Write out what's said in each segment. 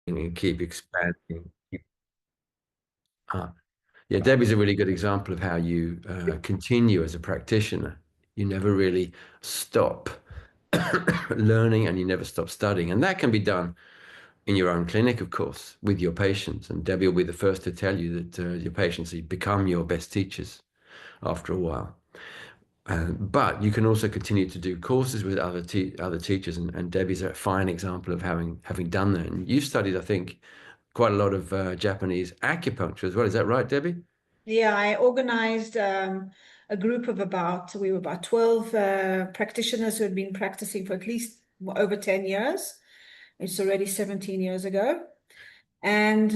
and keep expanding. Uh, yeah, Debbie's a really good example of how you continue as a practitioner. You never really stop learning and you never stop studying. And that can be done in your own clinic, of course, with your patients. And Debbie will be the first to tell you that your patients become your best teachers after a while. But you can also continue to do courses with other teachers, and Debbie's a fine example of having done that. And you've studied, I think, quite a lot of Japanese acupuncture as well. Is that right, Debbie? Yeah, I organized a group of we were about 12 practitioners who had been practicing for at least over 10 years. It's already 17 years ago. And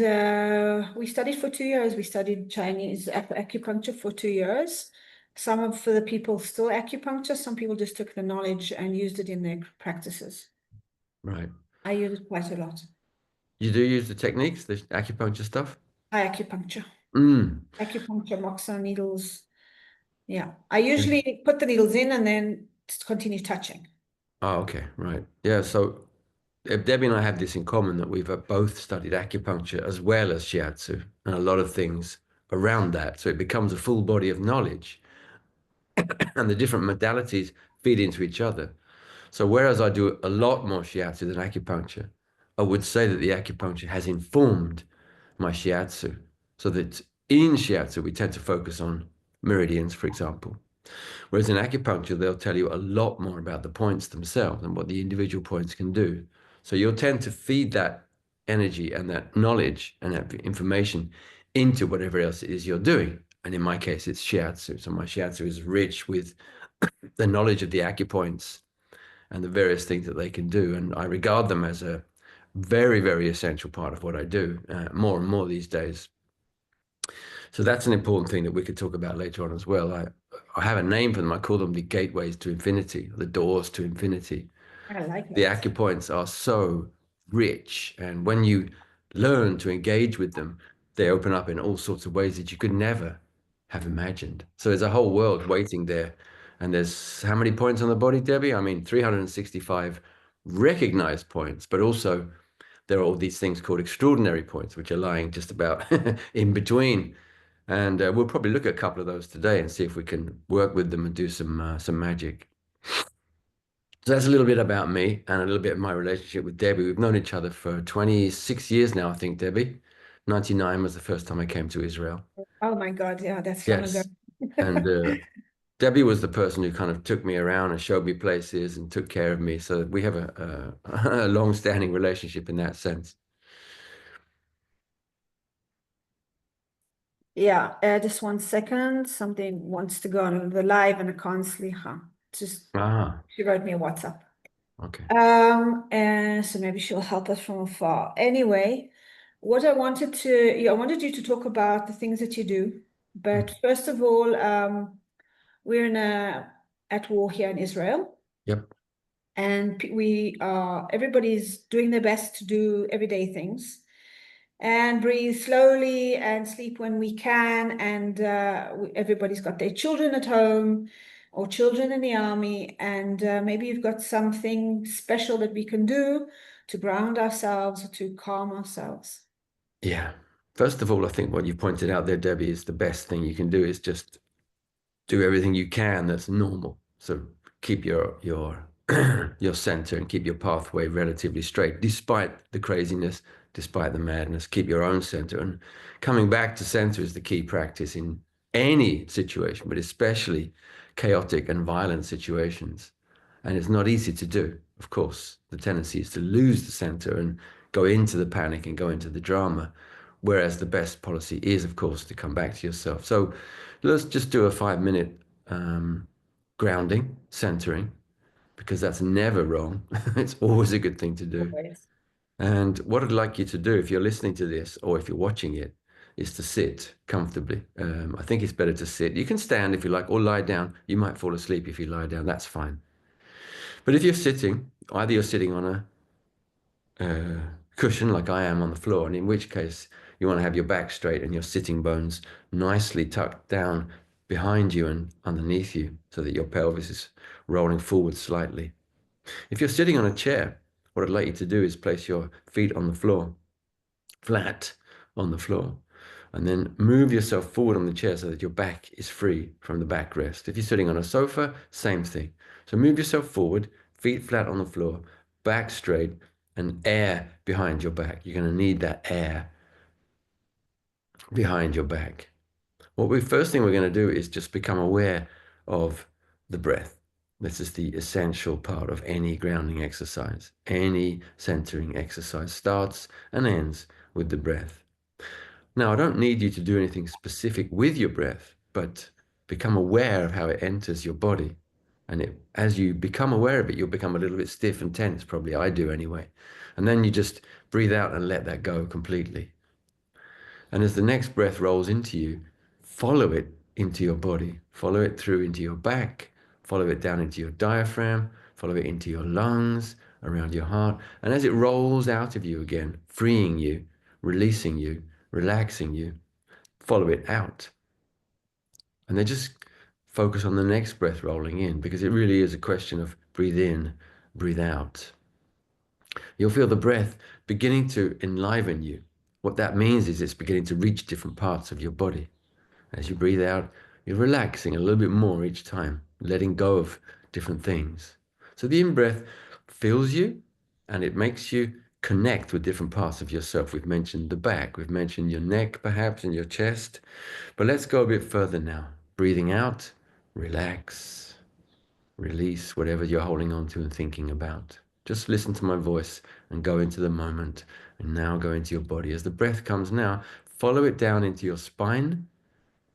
we studied for 2 years. We studied Chinese acupuncture for 2 years. Some of the people still acupuncture. Some people just took the knowledge and used it in their practices. Right. I use it quite a lot. You do use the techniques, the acupuncture stuff? Eye acupuncture. Mm. Acupuncture, moxa needles. Yeah. I usually put the needles in and then continue touching. Oh, okay, right. Yeah, so Debbie and I have this in common that we've both studied acupuncture as well as shiatsu and a lot of things around that. So it becomes a full body of knowledge and the different modalities feed into each other. So whereas I do a lot more shiatsu than acupuncture, I would say that the acupuncture has informed my shiatsu. So that in shiatsu, we tend to focus on meridians, for example. Whereas in acupuncture, they'll tell you a lot more about the points themselves and what the individual points can do. So you'll tend to feed that energy and that knowledge and that information into whatever else it is you're doing. And in my case, it's shiatsu. So my shiatsu is rich with the knowledge of the acupoints and the various things that they can do. And I regard them as a very, very essential part of what I do, more and more these days. So that's an important thing that we could talk about later on as well. I have a name for them. I call them the gateways to infinity, the doors to infinity. I like The that. acupoints are so rich. And when you learn to engage with them, they open up in all sorts of ways that you could never have imagined. So there's a whole world waiting there. And there's how many points on the body, Debbie? I mean, 365 recognized points, but also there are all these things called extraordinary points, which are lying just about in between. And we'll probably look at a couple of those today and see if we can work with them and do some magic. So that's a little bit about me and a little bit of my relationship with Debbie. We've known each other for 26 years now, I think, Debbie. 99 was the first time I came to Israel. Oh my God, yeah, that's long ago. Yes. And Debbie was the person who kind of took me around and showed me places and took care of me. So we have a long-standing relationship in that sense. Yeah, just 1 second. Something wants to go on the live and I can't sleep. Just she wrote me a WhatsApp. Okay. And so maybe she'll help us from afar. Anyway, what I wanted I wanted you to talk about the things that you do. But first of all, we're at war here in Israel. Yep. And everybody's doing their best to do everyday things and breathe slowly and sleep when we can. And everybody's got their children at home or children in the army. And maybe you've got something special that we can do to ground ourselves, or to calm ourselves. Yeah. First of all, I think what you pointed out there, Debbie, is the best thing you can do is just do everything you can that's normal. So keep your your center and keep your pathway relatively straight, despite the craziness, despite the madness. Keep your own center. And coming back to center is the key practice in any situation, but especially chaotic and violent situations. And it's not easy to do. Of course, the tendency is to lose the center and go into the panic and go into the drama. Whereas the best policy is, of course, to come back to yourself. So let's just do a 5-minute grounding, centering, because that's never wrong. It's always a good thing to do. Always. And what I'd like you to do, if you're listening to this or if you're watching it, is to sit comfortably. I think it's better to sit. You can stand if you like, or lie down. You might fall asleep if you lie down. That's fine. But if you're sitting, either you're sitting on a cushion like I am on the floor, and in which case you want to have your back straight and your sitting bones nicely tucked down behind you and underneath you so that your pelvis is rolling forward slightly. If you're sitting on a chair, what I'd like you to do is place your feet on the floor flat on the floor. And then move yourself forward on the chair so that your back is free from the backrest. If you're sitting on a sofa, same thing. So move yourself forward, feet flat on the floor, back straight, and air behind your back. You're going to need that air behind your back. First thing we're going to do is just become aware of the breath. This is the essential part of any grounding exercise. Any centering exercise starts and ends with the breath. Now, I don't need you to do anything specific with your breath, but become aware of how it enters your body. And as you become aware of it, you'll become a little bit stiff and tense, probably I do anyway. And then you just breathe out and let that go completely. And as the next breath rolls into you, follow it into your body. Follow it through into your back. Follow it down into your diaphragm. Follow it into your lungs, around your heart. And as it rolls out of you again, freeing you, releasing you, relaxing you, follow it out. And then just focus on the next breath rolling in, because it really is a question of breathe in, breathe out. You'll feel the breath beginning to enliven you. What that means is it's beginning to reach different parts of your body. As you breathe out, you're relaxing a little bit more each time, letting go of different things. So the in-breath fills you and it makes you connect with different parts of yourself. We've mentioned the back, we've mentioned your neck perhaps and your chest, but let's go a bit further now. Breathing out, relax, release whatever you're holding on to and thinking about. Just listen to my voice and go into the moment, and now go into your body. As the breath comes now, follow it down into your spine,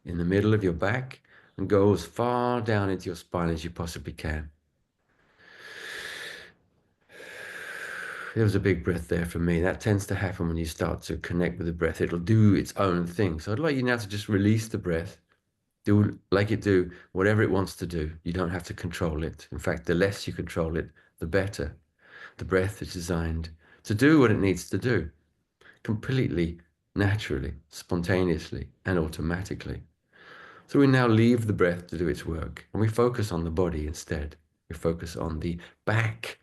in the middle of your back, and go as far down into your spine as you possibly can. There was a big breath there for me. That tends to happen when you start to connect with the breath. It'll do its own thing. So I'd like you now to just release the breath. Do like it do whatever it wants to do. You don't have to control it. In fact, the less you control it, the better. The breath is designed to do what it needs to do, completely, naturally, spontaneously, and automatically. So we now leave the breath to do its work, and we focus on the body instead. We focus on the back,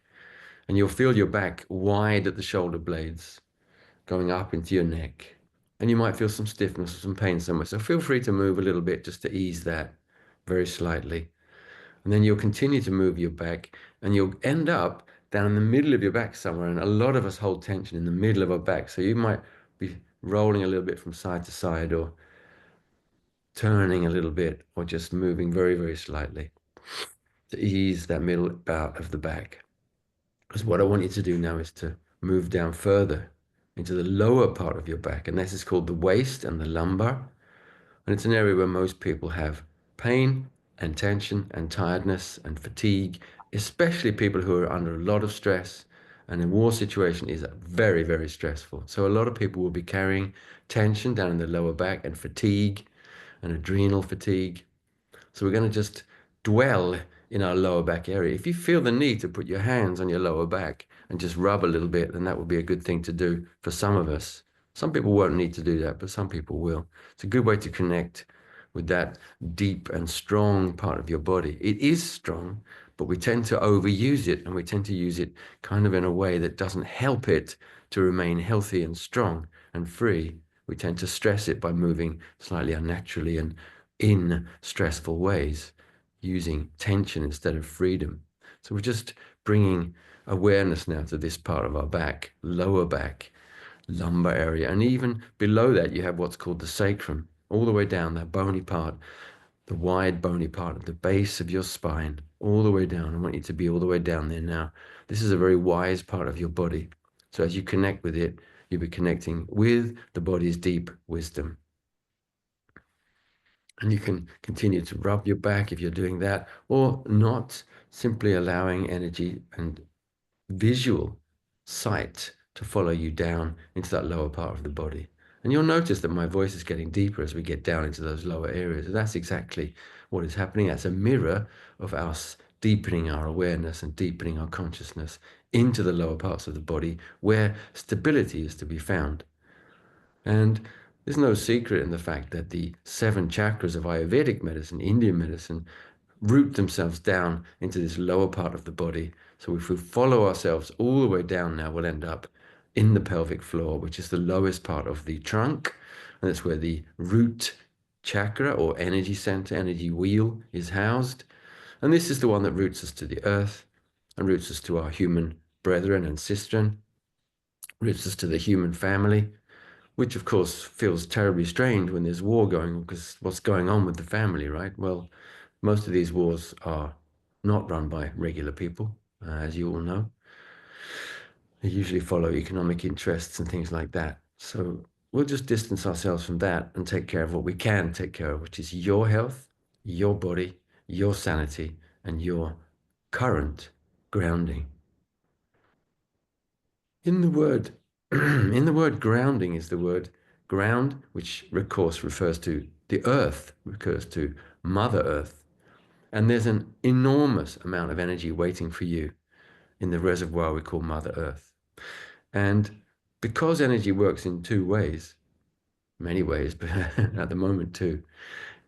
and you'll feel your back wide at the shoulder blades, going up into your neck. And you might feel some stiffness or some pain somewhere. So feel free to move a little bit just to ease that very slightly. And then you'll continue to move your back, and you'll end up down in the middle of your back somewhere. And a lot of us hold tension in the middle of our back. So you might be rolling a little bit from side to side, or turning a little bit, or just moving very, very slightly to ease that middle part of the back. Because what I want you to do now is to move down further into the lower part of your back. And this is called the waist and the lumbar. And it's an area where most people have pain and tension and tiredness and fatigue, especially people who are under a lot of stress. And a war situation is very, very stressful. So a lot of people will be carrying tension down in the lower back and fatigue and adrenal fatigue. So we're going to just dwell in our lower back area. If you feel the need to put your hands on your lower back and just rub a little bit, then that would be a good thing to do for some of us. Some people won't need to do that, but some people will. It's a good way to connect with that deep and strong part of your body. It is strong, but we tend to overuse it, and we tend to use it kind of in a way that doesn't help it to remain healthy and strong and free. We tend to stress it by moving slightly unnaturally and in stressful ways, using tension instead of freedom. So we're just bringing awareness now to this part of our back, lower back, lumbar area. And even below that, you have what's called the sacrum, all the way down, that bony part, the wide bony part at the base of your spine, all the way down. I want you to be all the way down there now. This is a very wise part of your body. So as you connect with it, you'll be connecting with the body's deep wisdom. And you can continue to rub your back if you're doing that, or not, simply allowing energy and visual sight to follow you down into that lower part of the body. And you'll notice that my voice is getting deeper as we get down into those lower areas. And that's exactly what is happening. That's a mirror of us deepening our awareness and deepening our consciousness into the lower parts of the body, where stability is to be found. And there's no secret in the fact that the 7 chakras of Ayurvedic medicine, Indian medicine, root themselves down into this lower part of the body. So if we follow ourselves all the way down now, we'll end up in the pelvic floor, which is the lowest part of the trunk. And that's where the root chakra or energy center, energy wheel is housed. And this is the one that roots us to the earth and roots us to our human brethren and sistren, roots us to the human family, which of course feels terribly strange when there's war going on, because what's going on with the family, right? Well, most of these wars are not run by regular people, as you all know. They usually follow economic interests and things like that. So we'll just distance ourselves from that and take care of what we can take care of, which is your health, your body, your sanity, and your current grounding. In the word, in the word grounding is the word ground, which of course refers to the earth, refers to Mother Earth. And there's an enormous amount of energy waiting for you in the reservoir we call Mother Earth. And because energy works in two ways, many ways, but at the moment two,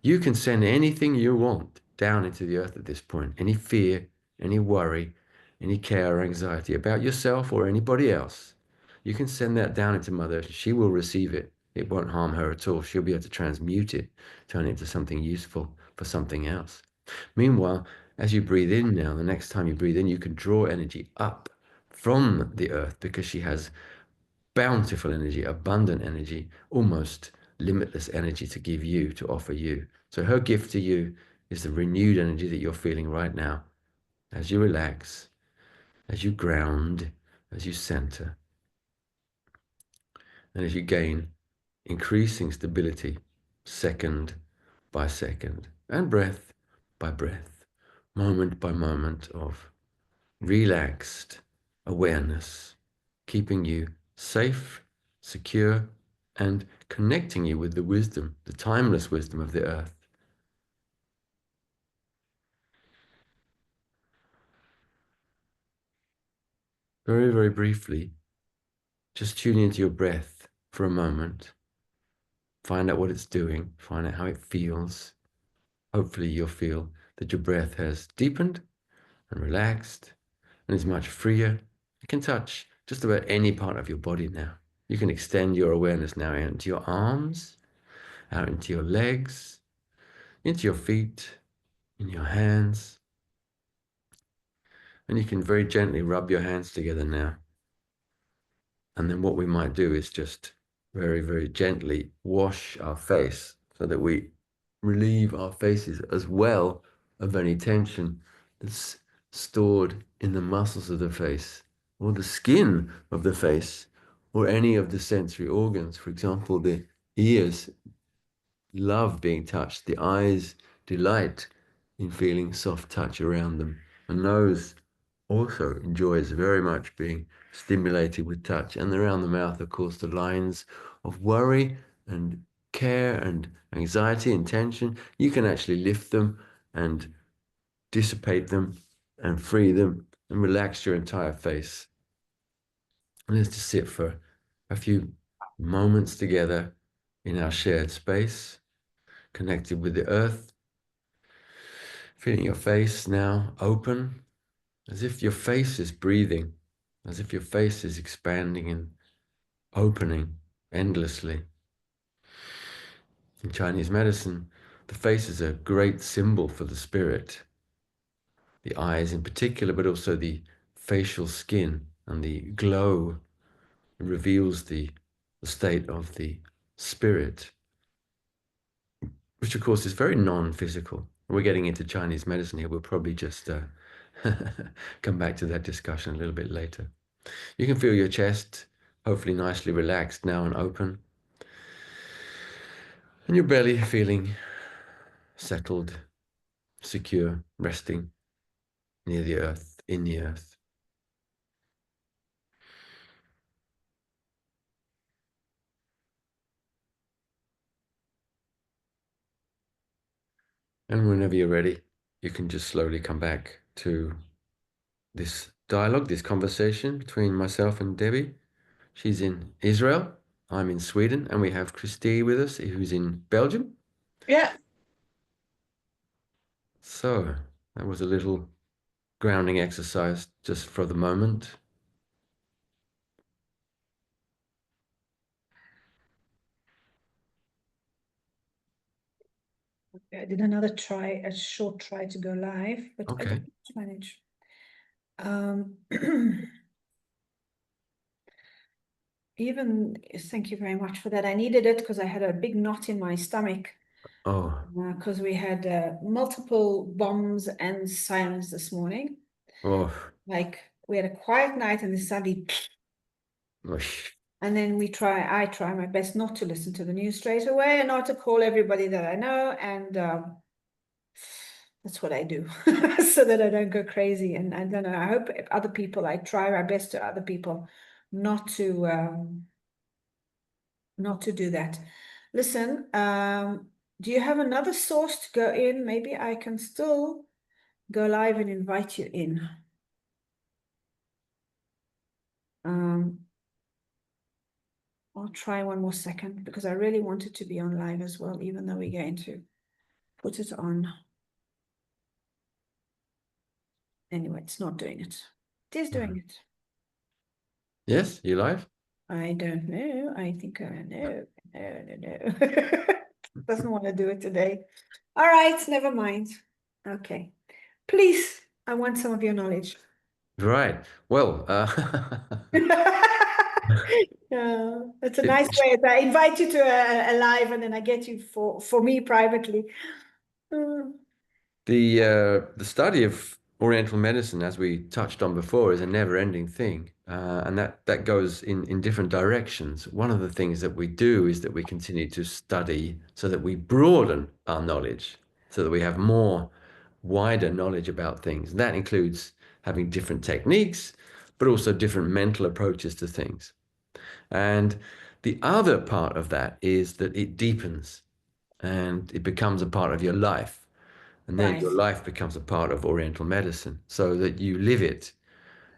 you can send anything you want down into the earth at this point. Any fear, any worry, any care or anxiety about yourself or anybody else. You can send that down into Mother Earth. She will receive it. It won't harm her at all. She'll be able to transmute it, turn it into something useful for something else. Meanwhile, as you breathe in now, the next time you breathe in, you can draw energy up from the earth because she has bountiful energy, abundant energy, almost limitless energy to give you, to offer you. So her gift to you is the renewed energy that you're feeling right now as you relax, as you ground, as you center, and as you gain increasing stability second by second and breath by breath, moment by moment of relaxed awareness, keeping you safe, secure, and connecting you with the wisdom, the timeless wisdom of the earth. Very, very briefly, just tune into your breath for a moment. Find out what it's doing. Find out how it feels. Hopefully you'll feel that your breath has deepened and relaxed and is much freer. It can touch just about any part of your body now. You can extend your awareness now out into your arms, out into your legs, into your feet, in your hands. And you can very gently rub your hands together now. And then what we might do is just very, very gently wash our face so that we relieve our faces as well of any tension that's stored in the muscles of the face or the skin of the face or any of the sensory organs. For example, the ears love being touched. The eyes delight in feeling soft touch around them. The nose also enjoys very much being stimulated with touch. And around the mouth, of course, the lines of worry and care and anxiety and tension, you can actually lift them and dissipate them and free them and relax your entire face. And let's just sit for a few moments together in our shared space, connected with the earth, feeling your face now open, as if your face is breathing, as if your face is expanding and opening endlessly. In Chinese medicine, the face is a great symbol for the spirit, the eyes in particular, but also the facial skin and the glow reveals the state of the spirit, which of course is very non-physical. We're getting into Chinese medicine here. We'll probably just come back to that discussion a little bit later. You can feel your chest hopefully nicely relaxed now and open. And your belly feeling settled, secure, resting near the earth, in the earth. And whenever you're ready, you can just slowly come back to this dialogue, this conversation between myself and Debbie. She's in Israel, I'm in Sweden, and we have Christy with us, who's in Belgium. Yeah. So that was a little grounding exercise just for the moment. I did another try, a short try to go live, but I Okay. didn't manage. Even, thank you very much for that. I needed it because I had a big knot in my stomach Oh, because we had multiple bombs and sirens this morning. oh, Like we had a quiet night and then suddenly, Whoosh. and then I try my best not to listen to the news straight away and not to call everybody that I know. And that's what I do so that I don't go crazy. And I don't know, I hope other people, I try my best to other people not to do that. Listen, do you have another source to go in? Maybe I can still go live and invite you in. I'll try one more second because I really want it to be on live as well, even though we're going to put it on. Anyway, it's not doing it. It is doing it. Yes, you live? I don't know. I think no. Doesn't want to do it today. All right, never mind. Okay. Please, I want some of your knowledge. Right. Well, It's a nice way. I invite you to a live and then I get you for me privately. the study of Oriental medicine, as we touched on before, is a never-ending thing, and that goes in different directions. One of the things that we do is that we continue to study so that we broaden our knowledge, so that we have more wider knowledge about things. And that includes having different techniques, but also different mental approaches to things. And the other part of that is that it deepens and it becomes a part of your life. And then your Right. life becomes a part of Oriental medicine so that you live it.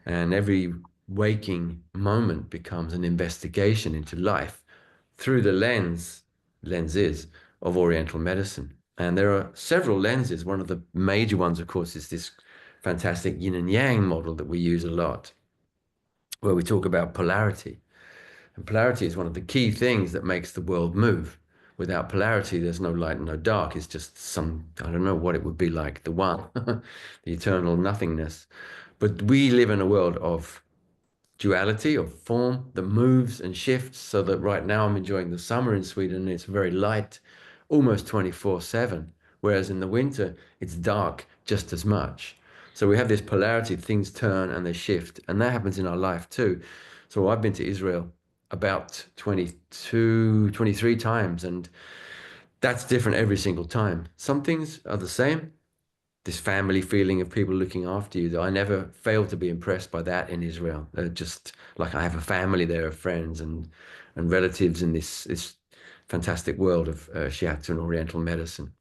And every waking moment becomes an investigation into life through the lenses of Oriental medicine. And there are several lenses. One of the major ones, of course, is this fantastic yin and yang model that we use a lot, where we talk about polarity. And polarity is one of the key things that makes the world move. Without polarity, there's no light and no dark. It's just some, I don't know what it would be like, the one, the eternal nothingness. But we live in a world of duality, of form that moves and shifts, so that right now I'm enjoying the summer in Sweden. It's very light, almost 24/7, whereas in the winter, it's dark just as much. So we have this polarity, things turn and they shift, and that happens in our life too. So I've been to Israel about 22, 23 times, and that's different every single time. Some things are the same. This family feeling of people looking after you. I never failed to be impressed by that in Israel. Just like I have a family there of friends and relatives in this fantastic world of Shiatsu and Oriental medicine.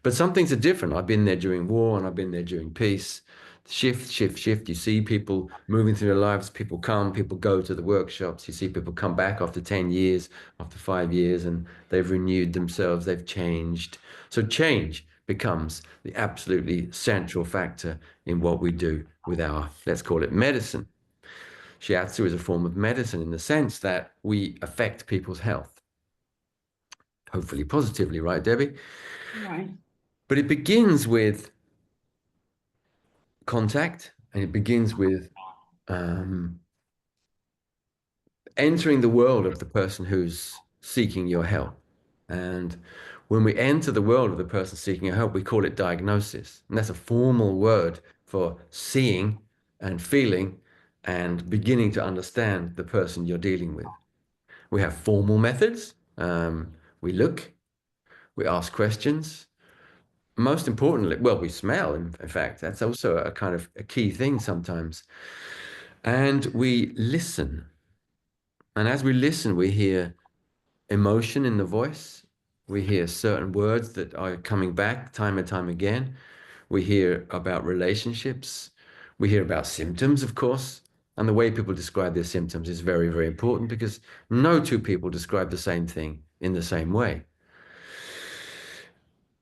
But some things are different. I've been there during war and I've been there during peace. Shift, shift, shift. You see people moving through their lives. People come, people go to the workshops. You see people come back after 10 years, after 5 years, and they've renewed themselves. They've changed. So change becomes the absolutely central factor in what we do with our, let's call it medicine. Shiatsu is a form of medicine in the sense that we affect people's health. Hopefully positively, right, Debbie? Right. But it begins with contact and it begins with entering the world of the person who's seeking your help. And when we enter the world of the person seeking your help, we call it diagnosis. And that's a formal word for seeing and feeling and beginning to understand the person you're dealing with. We have formal methods. We look, we ask questions. Most importantly, well, we smell, in fact. That's also a kind of a key thing sometimes. And we listen. And as we listen, we hear emotion in the voice. We hear certain words that are coming back time and time again. We hear about relationships. We hear about symptoms, of course. And the way people describe their symptoms is very, very important because no two people describe the same thing in the same way.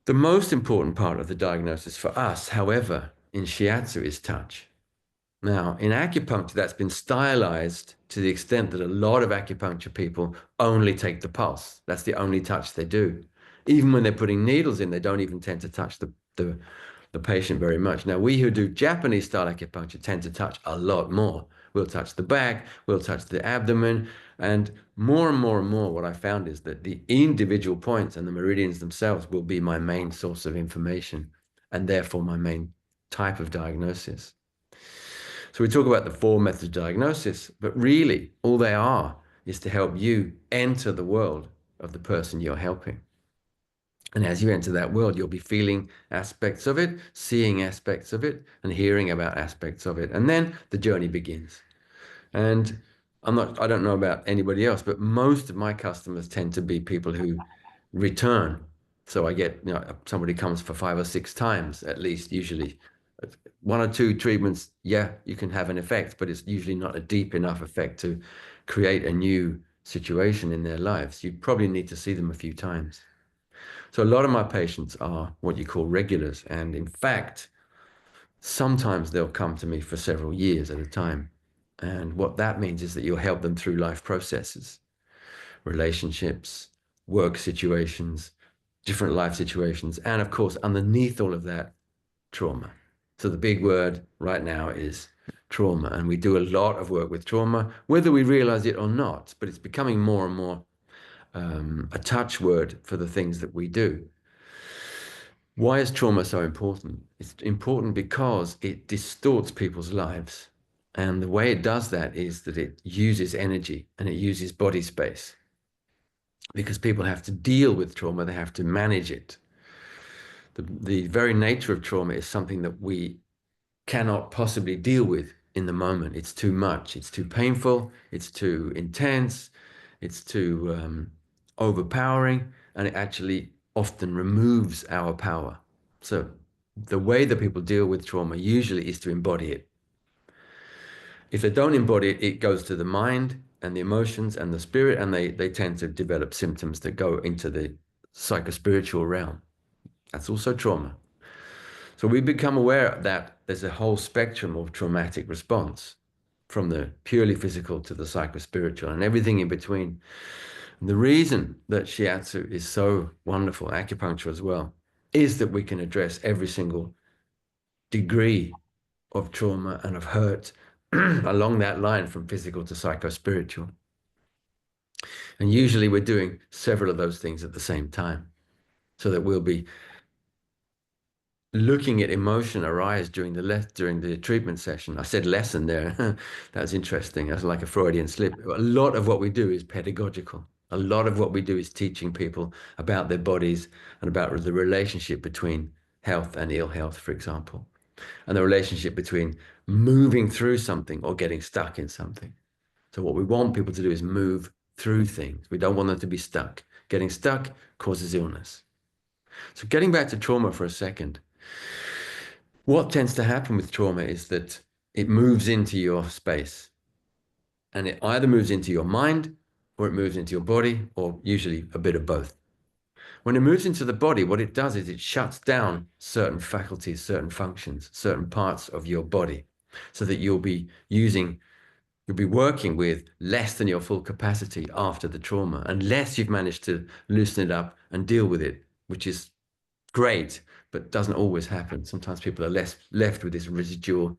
The most important part of the diagnosis for us, however, in shiatsu is touch. Now, in acupuncture, that's been stylized to the extent that a lot of acupuncture people only take the pulse. That's the only touch they do. Even when they're putting needles in, they don't even tend to touch the patient very much. Now, we who do Japanese style acupuncture tend to touch a lot more. We'll touch the back, we'll touch the abdomen, and more, what I found is that the individual points and the meridians themselves will be my main source of information, and therefore my main type of diagnosis. So we talk about the 4 methods of diagnosis, but really all they are is to help you enter the world of the person you're helping. And as you enter that world, you'll be feeling aspects of it, seeing aspects of it, and hearing about aspects of it. And then the journey begins. And I don't know about anybody else, but most of my customers tend to be people who return. So I get, somebody comes for 5 or 6 times, at least, usually. 1 or 2 treatments, yeah, you can have an effect, but it's usually not a deep enough effect to create a new situation in their lives. You probably need to see them a few times. So a lot of my patients are what you call regulars. And in fact, sometimes they'll come to me for several years at a time. And what that means is that you'll help them through life processes, relationships, work situations, different life situations. And of course, underneath all of that, trauma. So the big word right now is trauma. And we do a lot of work with trauma, whether we realize it or not, but it's becoming more and more a touch word for the things that we do. Why is trauma so important? It's important because it distorts people's lives. And the way it does that is that it uses energy and it uses body space. Because people have to deal with trauma, they have to manage it. The very nature of trauma is something that we cannot possibly deal with in the moment. It's too much, it's too painful, it's too intense, it's too overpowering, and it actually often removes our power. So the way that people deal with trauma usually is to embody it. If they don't embody it, it goes to the mind and the emotions and the spirit, and they tend to develop symptoms that go into the psychospiritual realm. That's also trauma. So we become aware that there's a whole spectrum of traumatic response, from the purely physical to the psychospiritual and everything in between. And the reason that shiatsu is so wonderful, acupuncture as well, is that we can address every single degree of trauma and of hurt along that line, from physical to psychospiritual. And usually we're doing several of those things at the same time, so that we'll be looking at emotion arise during the treatment session. I said lesson there. That's interesting. That's like a Freudian slip. A lot of what we do is pedagogical. A lot of what we do is teaching people about their bodies and about the relationship between health and ill health, for example, and the relationship between moving through something or getting stuck in something. So what we want people to do is move through things. We don't want them to be stuck. Getting stuck causes illness. So getting back to trauma for a second, what tends to happen with trauma is that it moves into your space, and it either moves into your mind or it moves into your body, or usually a bit of both. When it moves into the body, what it does is it shuts down certain faculties, certain functions, certain parts of your body, so that you'll be working with less than your full capacity after the trauma, unless you've managed to loosen it up and deal with it, which is great, but doesn't always happen. Sometimes people are left with this residual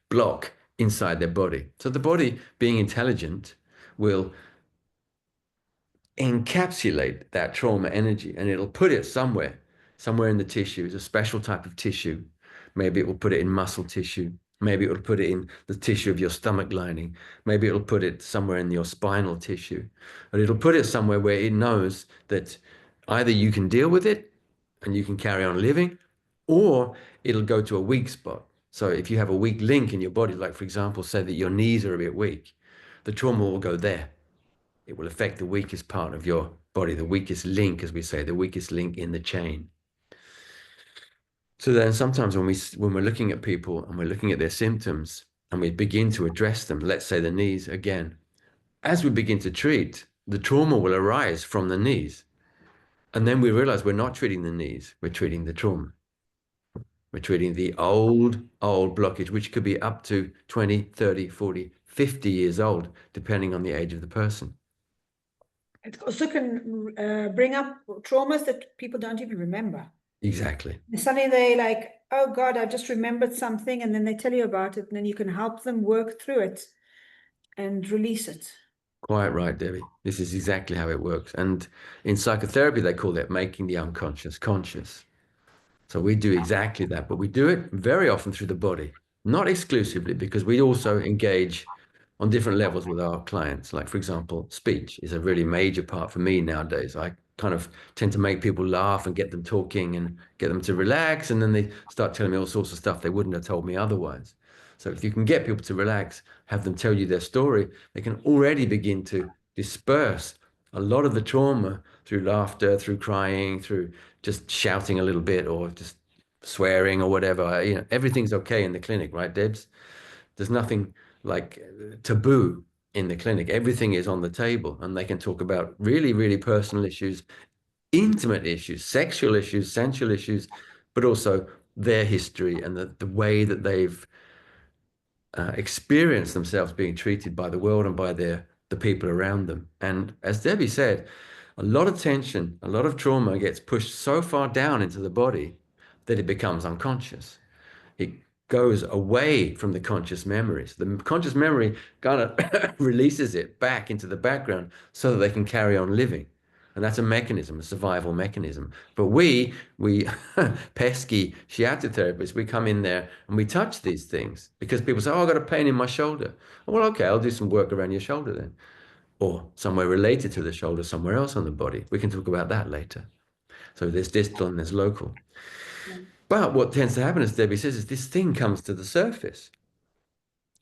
block inside their body. So the body, being intelligent, will encapsulate that trauma energy, and it'll put it somewhere in the tissue. It's a special type of tissue. Maybe it will put it in muscle tissue. Maybe it will put it in the tissue of your stomach lining. Maybe it'll put it somewhere in your spinal tissue. But it'll put it somewhere where it knows that either you can deal with it and you can carry on living, or it'll go to a weak spot. So if you have a weak link in your body, like for example, say that your knees are a bit weak, the trauma will go there. It will affect the weakest part of your body, the weakest link, as we say, the weakest link in the chain. So then sometimes when we're looking at people and we're looking at their symptoms and we begin to address them, let's say the knees again, as we begin to treat, the trauma will arise from the knees. And then we realize we're not treating the knees, we're treating the trauma. We're treating the old blockage, which could be up to 20, 30, 40, 50 years old, depending on the age of the person. It also can bring up traumas that people don't even remember. Exactly. And suddenly they like, oh God, I just remembered something, and then they tell you about it, and then you can help them work through it and release it. Quite right, Debbie. This is exactly how it works. And in psychotherapy, they call that making the unconscious conscious. So we do exactly that, but we do it very often through the body, not exclusively, because we also engage on different levels with our clients. Like, for example, speech is a really major part for me nowadays. I kind of tend to make people laugh and get them talking and get them to relax, and then they start telling me all sorts of stuff they wouldn't have told me otherwise. So if you can get people to relax, have them tell you their story, they can already begin to disperse a lot of the trauma through laughter, through crying, through just shouting a little bit or just swearing or whatever. You know, everything's okay in the clinic, right, Debs? There's nothing like taboo in the clinic. Everything is on the table, and they can talk about really, really personal issues, intimate issues, sexual issues, sensual issues, but also their history and the way that they've experienced themselves being treated by the world and by the people around them. And as Debbie said, a lot of tension, a lot of trauma gets pushed so far down into the body that it becomes unconscious. It goes away from the conscious memories. The conscious memory kind of releases it back into the background so that they can carry on living. And that's a mechanism, a survival mechanism. But we pesky shiatsu therapists, we come in there and we touch these things because people say, oh, I've got a pain in my shoulder. Well, okay, I'll do some work around your shoulder then. Or somewhere related to the shoulder, somewhere else on the body. We can talk about that later. So there's distal and there's local. But what tends to happen, as Debbie says, is this thing comes to the surface.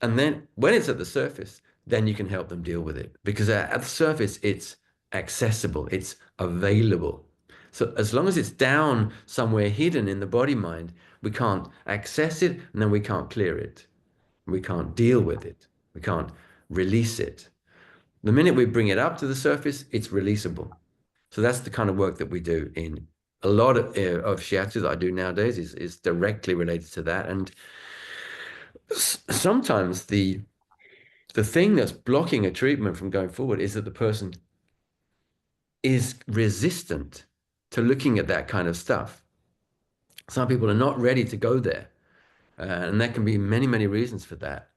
And then when it's at the surface, then you can help them deal with it. Because at the surface, it's accessible, it's available. So as long as it's down somewhere hidden in the body mind, we can't access it, and then we can't clear it. We can't deal with it. We can't release it. The minute we bring it up to the surface, it's releasable. So that's the kind of work that we do in a lot of shiatsu that I do nowadays is directly related to that. And sometimes the thing that's blocking a treatment from going forward is that the person is resistant to looking at that kind of stuff. Some people are not ready to go there. And there can be many, many reasons for that.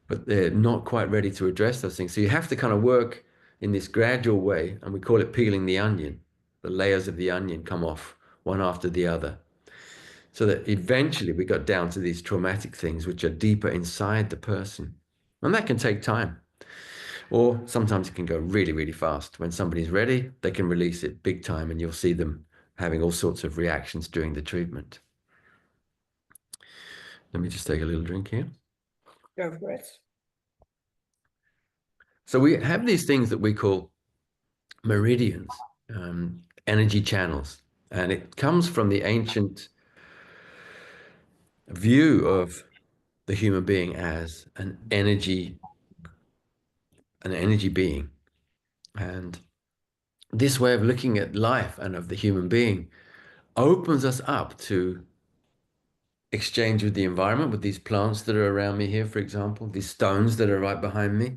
But they're not quite ready to address those things. So you have to kind of work in this gradual way, and we call it peeling the onion. The layers of the onion come off one after the other, so that eventually we got down to these traumatic things which are deeper inside the person. And that can take time. Or sometimes it can go really, really fast. When somebody's ready, they can release it big time, and you'll see them having all sorts of reactions during the treatment. Let me just take a little drink here. Go for it. So we have these things that we call meridians, energy channels, and it comes from the ancient view of the human being as an energy being. And this way of looking at life and of the human being opens us up to exchange with the environment, with these plants that are around me here, for example, these stones that are right behind me.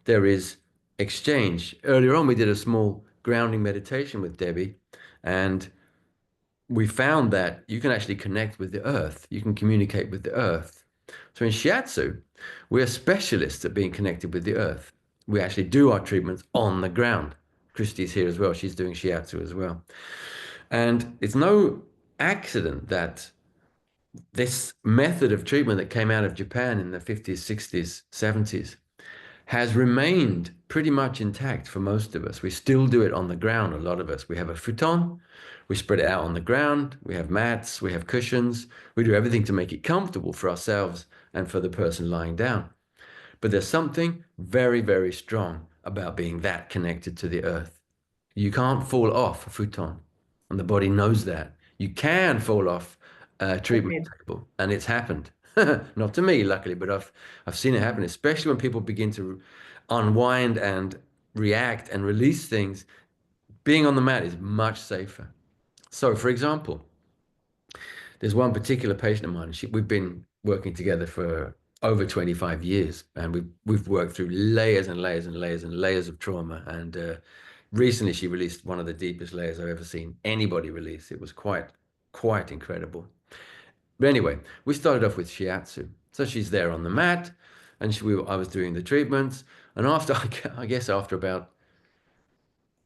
There is exchange. Earlier on, we did a small grounding meditation with Debbie, and we found that you can actually connect with the earth. You can communicate with the earth. So in shiatsu, we're specialists at being connected with the earth. We actually do our treatments on the ground. Christy's here as well. She's doing shiatsu as well. And it's no accident that this method of treatment that came out of Japan in the 50s, 60s, 70s has remained pretty much intact for most of us. We still do it on the ground, a lot of us. We have a futon, we spread it out on the ground, we have mats, we have cushions, we do everything to make it comfortable for ourselves and for the person lying down. But there's something very, very strong about being that connected to the earth. You can't fall off a futon, and the body knows that. You can fall off a treatment table, and it's happened. Not to me, luckily, but I've seen it happen, especially when people begin to unwind and react and release things. Being on the mat is much safer. So, for example, there's one particular patient of mine. We've been working together for over 25 years, and we've worked through layers and layers and layers and layers of trauma. And recently, she released one of the deepest layers I've ever seen anybody release. It was quite incredible. But anyway, we started off with shiatsu. So she's there on the mat, and I was doing the treatments. And after, I guess after about,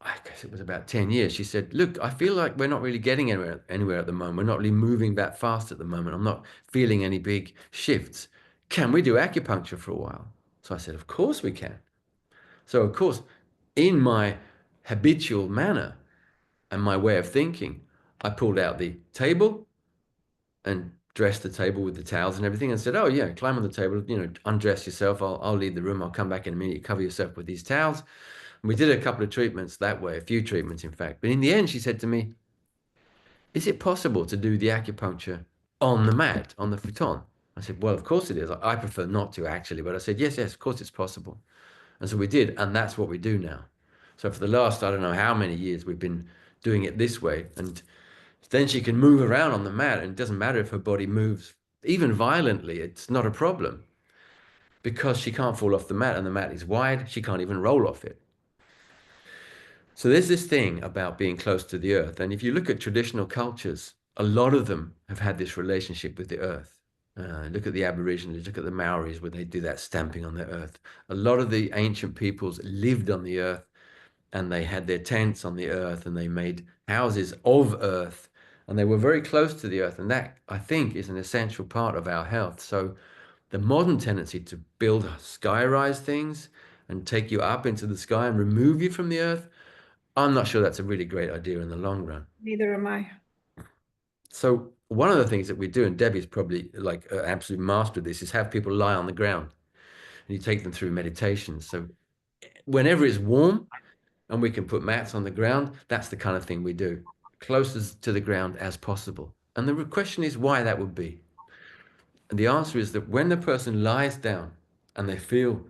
I guess it was about 10 years, she said, look, I feel like we're not really getting anywhere at the moment. We're not really moving that fast at the moment. I'm not feeling any big shifts. Can we do acupuncture for a while? So I said, of course we can. So of course, in my habitual manner and my way of thinking, I pulled out the table and dressed the table with the towels and everything and said, oh yeah, climb on the table, undress yourself. I'll leave the room. I'll come back in a minute. Cover yourself with these towels. And we did a couple of treatments that way, a few treatments, in fact. But in the end, she said to me, is it possible to do the acupuncture on the mat, on the futon? I said, well, of course it is. I prefer not to actually, but I said, yes, of course it's possible. And so we did, and that's what we do now. So for the last, I don't know how many years, we've been doing it this way. And then she can move around on the mat, and it doesn't matter if her body moves even violently, it's not a problem because she can't fall off the mat, and the mat is wide. She can't even roll off it. So there's this thing about being close to the earth. And if you look at traditional cultures, a lot of them have had this relationship with the earth. Look at the Aborigines, look at the Maoris, where they do that stamping on the earth. A lot of the ancient peoples lived on the earth, and they had their tents on the earth, and they made houses of earth, and they were very close to the earth. And that, I think, is an essential part of our health. So the modern tendency to build sky-rise things and take you up into the sky and remove you from the earth, I'm not sure that's a really great idea in the long run. Neither am I. So one of the things that we do, and Debbie's probably like an absolute master of this, is have people lie on the ground and you take them through meditation. So whenever it's warm and we can put mats on the ground, that's the kind of thing we do, closest to the ground as possible. And the question is why that would be. And the answer is that when the person lies down and they feel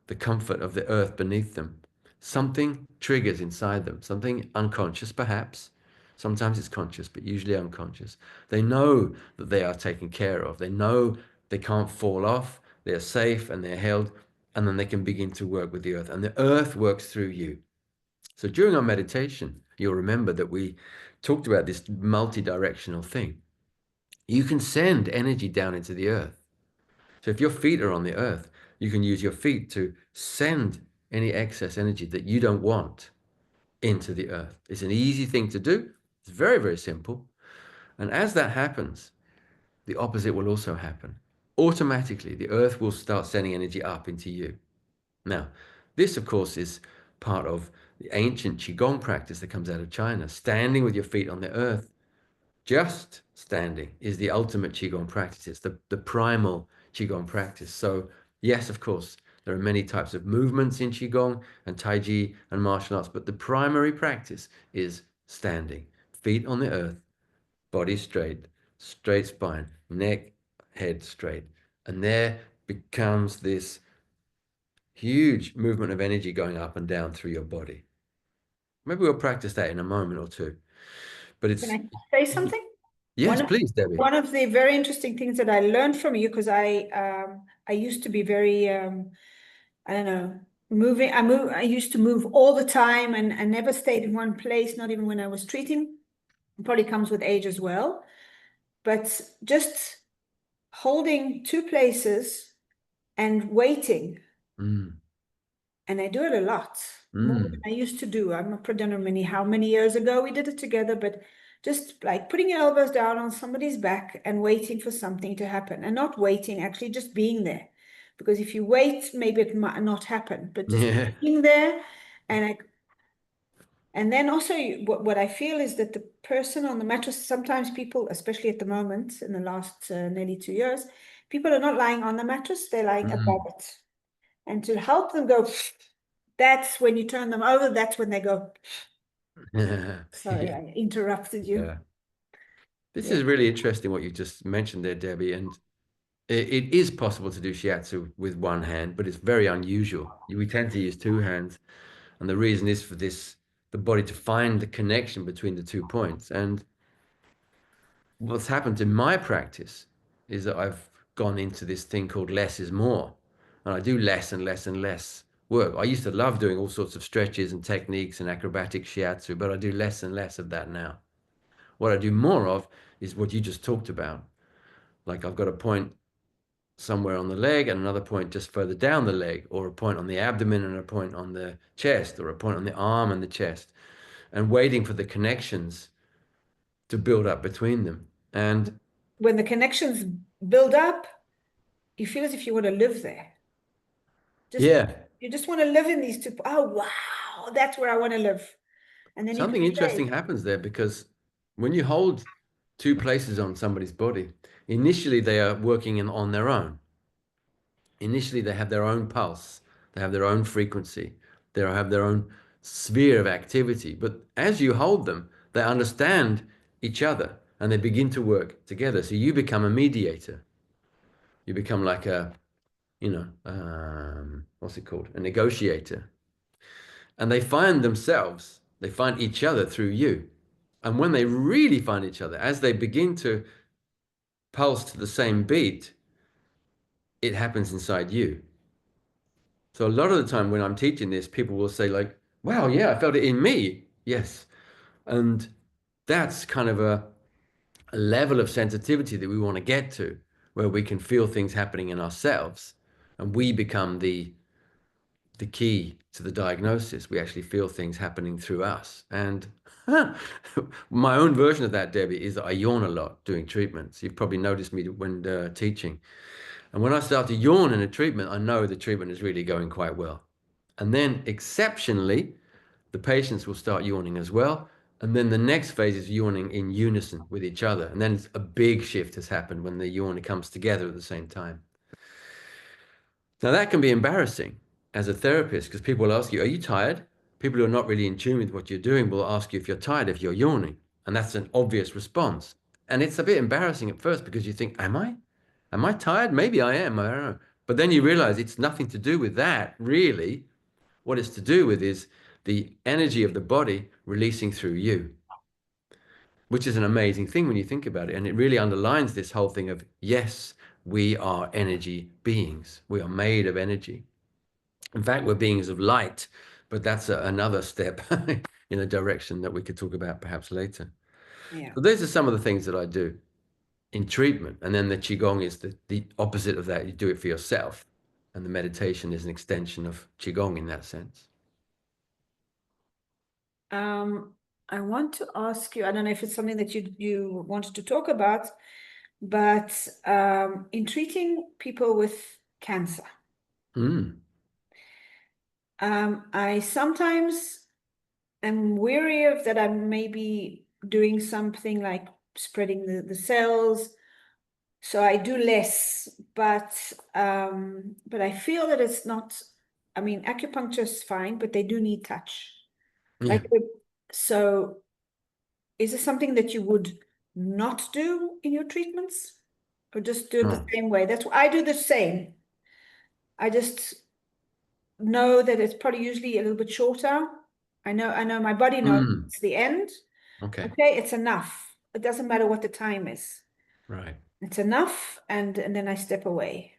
the comfort of the earth beneath them, something triggers inside them, something unconscious perhaps. Sometimes it's conscious, but usually unconscious. They know that they are taken care of. They know they can't fall off. They're safe and they're held. And then they can begin to work with the earth. And the earth works through you. So during our meditation, you'll remember that we talked about this multi-directional thing. You can send energy down into the earth. So if your feet are on the earth, you can use your feet to send any excess energy that you don't want into the earth. It's an easy thing to do. It's very, very simple. And as that happens, the opposite will also happen. Automatically, the earth will start sending energy up into you. Now, this, of course, is part of the ancient Qigong practice that comes out of China. Standing with your feet on the earth, just standing, is the ultimate Qigong practice. It's the primal Qigong practice. So yes, of course, there are many types of movements in Qigong and Tai Chi and martial arts, but the primary practice is standing. Feet on the earth, body straight, straight spine, neck, head straight. And there becomes this huge movement of energy going up and down through your body. Maybe we'll practice that in a moment or two. But it's... Can I say something? Yes, please, Debbie. One of the very interesting things that I learned from you, because I used to be very I don't know, moving. I used to move all the time and never stayed in one place, not even when I was treating. It probably comes with age as well. But just holding two places and waiting. Mm. And I do it a lot, more than I used to do. I'm not remember how many years ago we did it together, but just like putting your elbows down on somebody's back and waiting for something to happen, and not waiting, actually just being there. Because if you wait, maybe it might not happen, but just being there. And then also what I feel is that the person on the mattress, sometimes people, especially at the moment, in the last nearly 2 years, people are not lying on the mattress, they're lying above it. And to help them go, that's when you turn them over, that's when they go. Sorry, I interrupted you. Yeah. This is really interesting what you just mentioned there, Debbie. And it is possible to do shiatsu with one hand, but it's very unusual. We tend to use two hands. And the reason is for this, the body to find the connection between the 2 points. And what's happened in my practice is that I've gone into this thing called less is more. And I do less and less and less work. I used to love doing all sorts of stretches and techniques and acrobatic shiatsu, but I do less and less of that now. What I do more of is what you just talked about. Like I've got a point somewhere on the leg and another point just further down the leg, or a point on the abdomen and a point on the chest, or a point on the arm and the chest, and waiting for the connections to build up between them. And when the connections build up, you feel as if you want to live there. You just want to live in these two. Oh, wow, that's where I want to live. And then something interesting happens there, because when you hold two places on somebody's body, initially they are working on their own. Initially, they have their own pulse, they have their own frequency, they have their own sphere of activity. But as you hold them, they understand each other and they begin to work together. So you become a mediator. You become like a, what's it called? A negotiator. And they find themselves, they find each other through you. And when they really find each other, as they begin to pulse to the same beat, it happens inside you. So a lot of the time when I'm teaching this, people will say like, wow, yeah, I felt it in me. Yes. And that's kind of a level of sensitivity that we want to get to, where we can feel things happening in ourselves and we become the key to the diagnosis. We actually feel things happening through us. And my own version of that, Debbie, is that I yawn a lot doing treatments. You've probably noticed me when teaching. And when I start to yawn in a treatment, I know the treatment is really going quite well. And then exceptionally, the patients will start yawning as well. And then the next phase is yawning in unison with each other. And then a big shift has happened when the yawn comes together at the same time. Now that can be embarrassing as a therapist, because people will ask you, are you tired? People who are not really in tune with what you're doing will ask you if you're tired, if you're yawning. And that's an obvious response. And it's a bit embarrassing at first because you think, am I? Am I tired? Maybe I am. I don't know. But then you realize it's nothing to do with that, really. What it's to do with is the energy of the body releasing through you, which is an amazing thing when you think about it. And it really underlines this whole thing of, yes, we are energy beings. We are made of energy. In fact, we're beings of light, but that's another step in a direction that we could talk about perhaps later. Yeah. So these are some of the things that I do in treatment. And then the Qigong is the opposite of that. You do it for yourself. And the meditation is an extension of Qigong in that sense. I want to ask you, I don't know if it's something that you wanted to talk about, but in treating people with cancer, I sometimes am weary of that I may be doing something like spreading the cells. So I do less, but I feel that it's not, I mean, acupuncture is fine, but they do need touch. Yeah. So is this something that you would not do in your treatments, or just do it the same way? That's what I do, the same. I just know that it's probably usually a little bit shorter. I know my body knows it's the end. Okay. Okay, it's enough. It doesn't matter what the time is. Right. It's enough, and then I step away.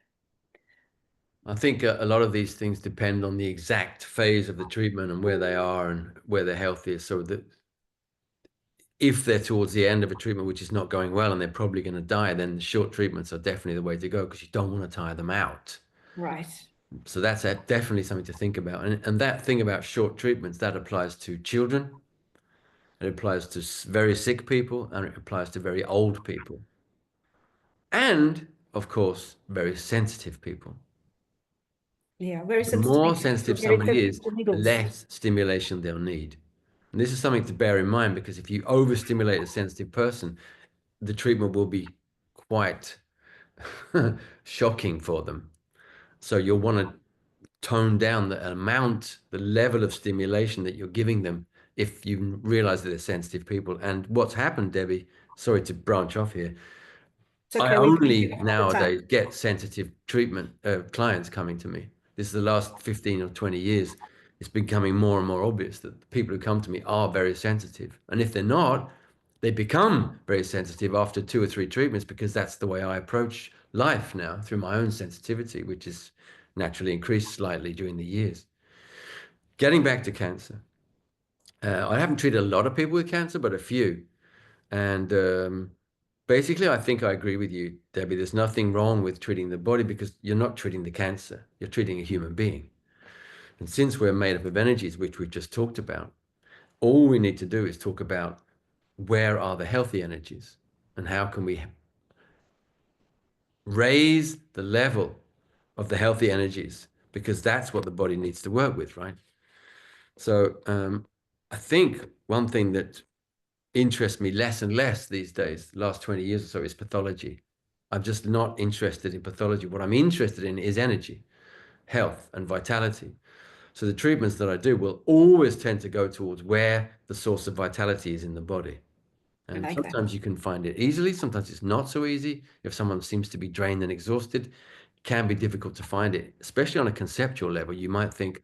I think a lot of these things depend on the exact phase of the treatment and where they are and where their health is. So that if they're towards the end of a treatment which is not going well and they're probably going to die, then the short treatments are definitely the way to go, because you don't want to tire them out. Right. So that's definitely something to think about. And that thing about short treatments, that applies to children, it applies to very sick people, and it applies to very old people. And, of course, very sensitive people. Yeah, very The sensitive. more sensitive somebody is, the less stimulation they'll need. And this is something to bear in mind, because if you overstimulate a sensitive person, the treatment will be quite shocking for them. So you'll want to tone down the amount, the level of stimulation that you're giving them if you realize that they're sensitive people. And what's happened, Debbie, sorry to branch off here, I only nowadays get sensitive treatment clients coming to me. This is the last 15 or 20 years. It's becoming more and more obvious that the people who come to me are very sensitive. And if they're not, They become very sensitive after 2 or 3 treatments because that's the way I approach life now through my own sensitivity, which is naturally increased slightly during the years. Getting back to cancer. I haven't treated a lot of people with cancer, but a few. And basically, I think I agree with you, Debbie. There's nothing wrong with treating the body because you're not treating the cancer. You're treating a human being. And since we're made up of energies, which we've just talked about, all we need to do is talk about where are the healthy energies and how can we raise the level of the healthy energies, because that's what the body needs to work with, right? So I think one thing that interests me less and less these days, the last 20 years or so, is pathology. I'm just not interested in pathology. What I'm interested in is energy, health, and vitality. So the treatments that I do will always tend to go towards where the source of vitality is in the body. And like sometimes that. you can find it easily, sometimes it's not so easy. If someone seems to be drained and exhausted, it can be difficult to find it, especially on a conceptual level. You might think,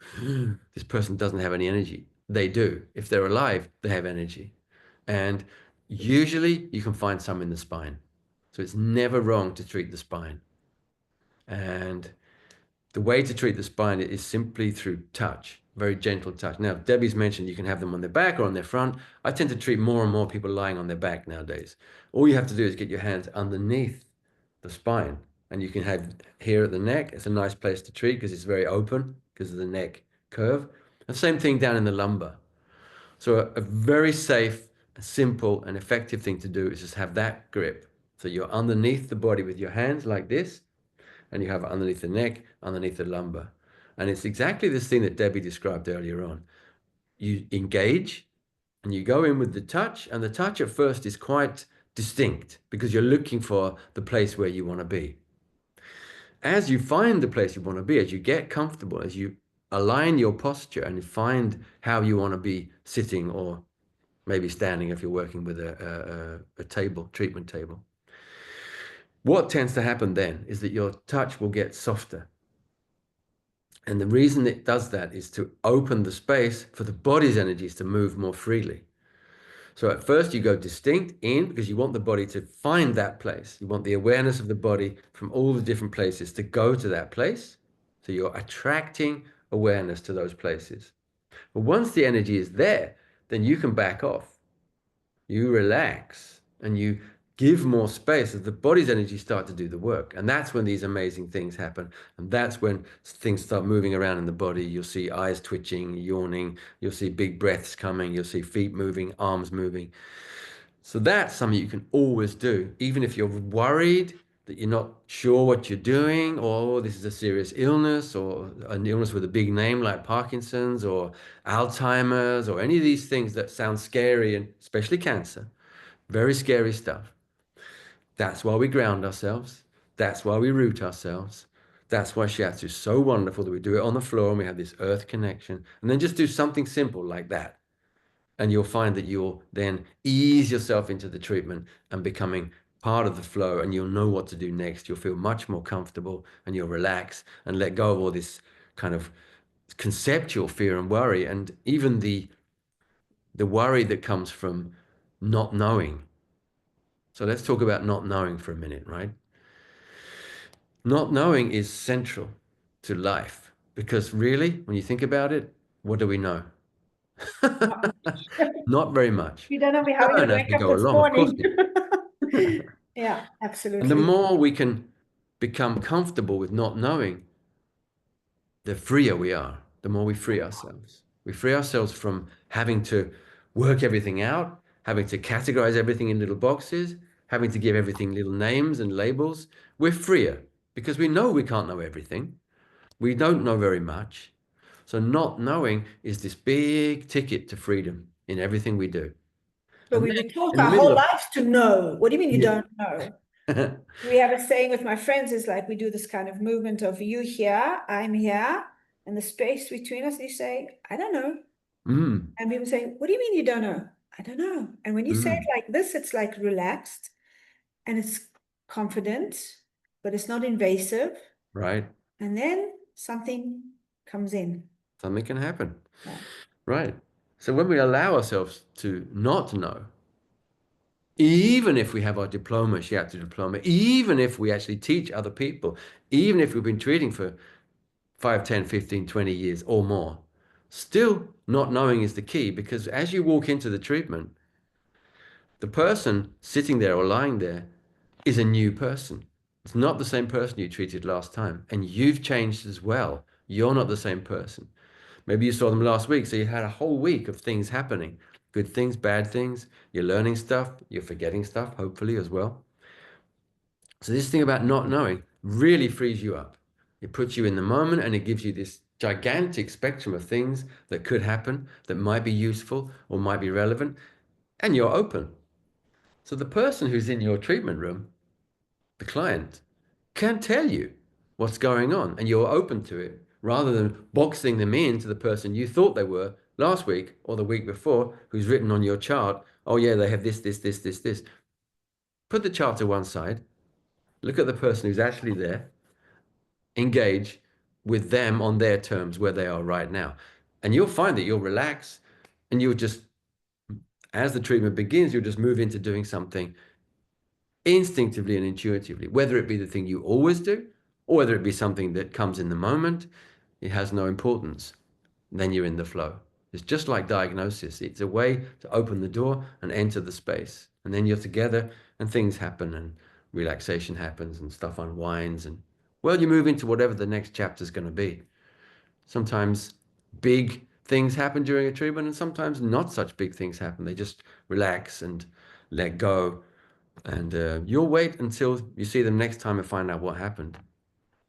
this person doesn't have any energy. They do. If they're alive, they have energy. And usually you can find some in the spine. So it's never wrong to treat the spine. And the way to treat the spine is simply through touch, very gentle touch. Now, Debbie's mentioned you can have them on their back or on their front. I tend to treat more and more people lying on their back nowadays. All you have to do is get your hands underneath the spine, and you can have here at the neck. It's a nice place to treat because it's very open because of the neck curve. And same thing down in the lumbar. So a very safe, simple, and effective thing to do is just have that grip. So you're underneath the body with your hands like this, and you have it underneath the neck, underneath the lumbar. And it's exactly this thing that Debbie described earlier on. You engage and you go in with the touch, and the touch at first is quite distinct because you're looking for the place where you want to be. As you find the place you want to be, as you get comfortable, as you align your posture and find how you want to be sitting or maybe standing if you're working with a table, treatment table, what tends to happen then is that your touch will get softer. And the reason it does that is to open the space for the body's energies to move more freely. So at first you go distinct in because you want the body to find that place. You want the awareness of the body from all the different places to go to that place. So you're attracting awareness to those places. But once the energy is there, then you can back off. You relax and you give more space as the body's energy start to do the work. And that's when these amazing things happen. And that's when things start moving around in the body. You'll see eyes twitching, yawning. You'll see big breaths coming. You'll see feet moving, arms moving. So that's something you can always do, even if you're worried that you're not sure what you're doing, or this is a serious illness, or an illness with a big name like Parkinson's or Alzheimer's, or any of these things that sound scary, and especially cancer. Very scary stuff. That's why we ground ourselves. That's why we root ourselves. That's why shiatsu is so wonderful, that we do it on the floor and we have this earth connection. And then just do something simple like that. And you'll find that you'll then ease yourself into the treatment and becoming part of the flow, and you'll know what to do next. You'll feel much more comfortable and you'll relax and let go of all this kind of conceptual fear and worry, and even the worry that comes from not knowing. So let's talk about not knowing for a minute, right? Not knowing is central to life because really, when you think about it, what do we know? Not much. Not very much. We don't know how we're going Learn to as wake we up go this along, of course morning. we do. Yeah, And the absolutely. more we can become comfortable with not knowing, the freer we are, the more we free ourselves. We free ourselves from having to work everything out, having to categorize everything in little boxes, having to give everything little names and labels. We're freer because we know we can't know everything. We don't know very much. So not knowing is this big ticket to freedom in everything we do. But And we've then been taught in the our middle whole of, lives to know. What do you mean you yeah. don't know? We have a saying with my friends is like we do this kind of movement of you here, I'm here, and the space between us. You say, I don't know. Mm, And people say, what do you mean you don't know? I don't know. And when you say it mm, like this, it's like relaxed and it's confident, but it's not invasive. right. And then something comes in. Something can happen. Yeah. Right. So when we allow ourselves to not know, even if we have our diploma, Shiatsu diploma, even if we actually teach other people, even if we've been treating for 5, 10, 15, 20 years or more, still not knowing is the key, because as you walk into the treatment, the person sitting there or lying there is a new person. It's not the same person you treated last time, and you've changed as well. You're not the same person. Maybe you saw them last week, so you had a whole week of things happening. Good things, bad things. You're learning stuff. You're forgetting stuff, hopefully, as well. So this thing about not knowing really frees you up. It puts you in the moment, and it gives you this gigantic spectrum of things that could happen, that might be useful or might be relevant, and you're open. So the person who's in your treatment room, the client, can tell you what's going on, and you're open to it, rather than boxing them into the person you thought they were last week or the week before, who's written on your chart, oh yeah, they have this, this, this, this, this. Put the chart to one side, look at the person who's actually there, engage with them on their terms where they are right now. And you'll find that you'll relax, and you'll just, as the treatment begins, you'll just move into doing something instinctively and intuitively, whether it be the thing you always do or whether it be something that comes in the moment. It has no importance. Then you're in the flow. It's just like diagnosis. It's a way to open the door and enter the space. And then you're together and things happen and relaxation happens and stuff unwinds. And well, you move into whatever the next chapter is going to be. Sometimes big things happen during a treatment, and sometimes not such big things happen. They just relax and let go. And you'll wait until you see them next time and find out what happened.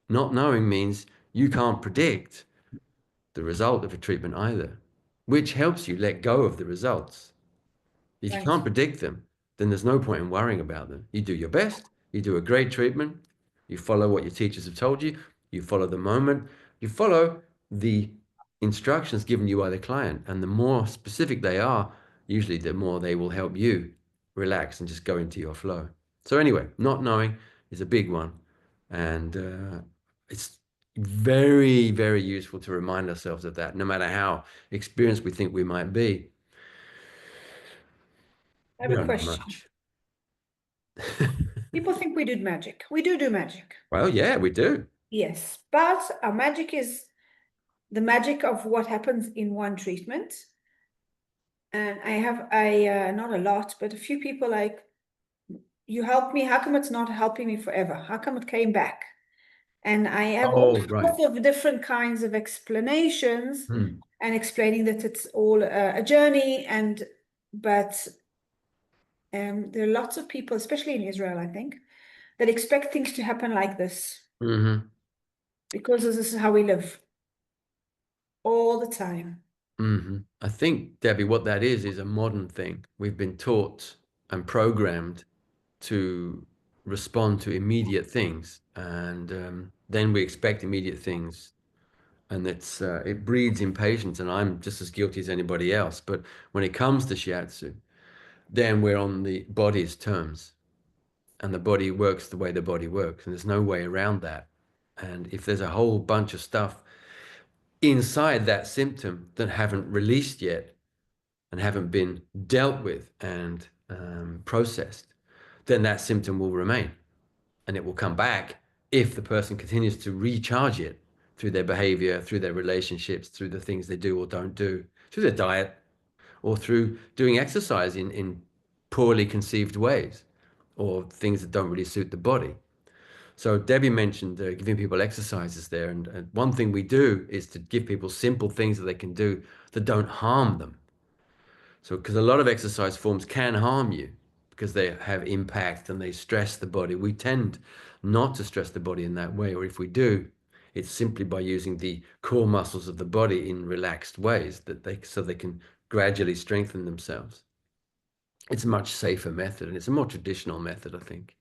Not knowing means you can't predict the result of a treatment either, which helps you let go of the results. If you can't predict them, then there's no point in worrying about them. You do your best, you do a great treatment, you follow what your teachers have told you, you follow the moment, you follow the instructions given you by the client. And the more specific they are, usually the more they will help you relax and just go into your flow. So anyway, not knowing is a big one. And it's very, very useful to remind ourselves of that, no matter how experienced we think we might be. I have a question. People think we do magic. We do magic. Well, yeah, we do. Yes, but our magic is the magic of what happens in one treatment. And I not a lot, but a few people like, you helped me. How come it's not helping me forever? How come it came back? And I have all sorts of different kinds of explanations and explaining that it's all a journey. But there are lots of people, especially in Israel, I think, that expect things to happen like this because this is how we live all the time. I think, Debbie, what that is a modern thing. We've been taught and programmed to respond to immediate things, and then we expect immediate things, and it breeds impatience, and I'm just as guilty as anybody else. But when it comes to shiatsu, then we're on the body's terms, and the body works the way the body works, and there's no way around that. And if there's a whole bunch of stuff inside that symptom that haven't released yet and haven't been dealt with and processed, then that symptom will remain, and it will come back if the person continues to recharge it through their behavior, through their relationships, through the things they do or don't do, through their diet, or through doing exercise in poorly conceived ways, or things that don't really suit the body. So Debbie mentioned giving people exercises there. And one thing we do is to give people simple things that they can do that don't harm them. So because a lot of exercise forms can harm you because they have impact and they stress the body. We tend not to stress the body in that way, or if we do, it's simply by using the core muscles of the body in relaxed ways so they can gradually strengthen themselves. It's a much safer method, and it's a more traditional method, I think.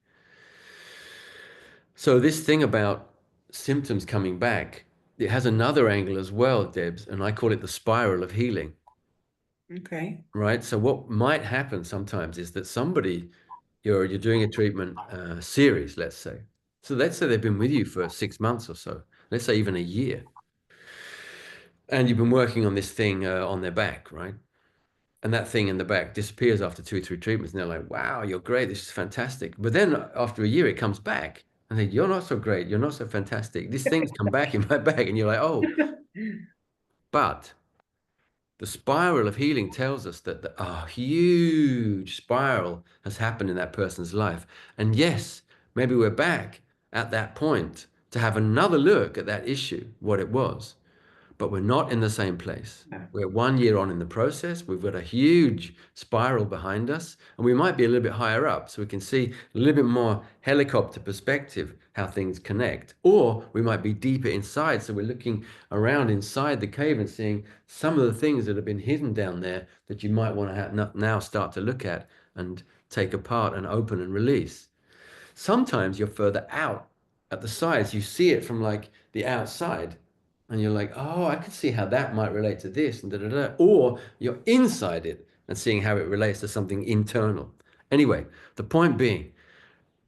So this thing about symptoms coming back, it has another angle as well, Debs, and I call it the spiral of healing. Okay. Right? So what might happen sometimes is that you're doing a treatment series, let's say. So let's say they've been with you for 6 months or so. Let's say even a year. And you've been working on this thing on their back, right? and that thing in the back disappears after 2 or 3 treatments, and they're like, wow, you're great, this is fantastic. But then after a year, it comes back, and they, you're not so great, you're not so fantastic. These things come back in my back, and you're like, oh, but the spiral of healing tells us that a huge spiral has happened in that person's life. And yes, maybe we're back at that point to have another look at that issue, what it was. But we're not in the same place. We're 1 year on in the process. We've got a huge spiral behind us, and we might be a little bit higher up, so we can see a little bit more helicopter perspective how things connect. Or we might be deeper inside, so we're looking around inside the cave and seeing some of the things that have been hidden down there that you might want to now start to look at and take apart and open and release. Sometimes you're further out at the sides. You see it from like the outside, and you're like, oh, I can see how that might relate to this, and da da da. Or you're inside it and seeing how it relates to something internal. Anyway, the point being,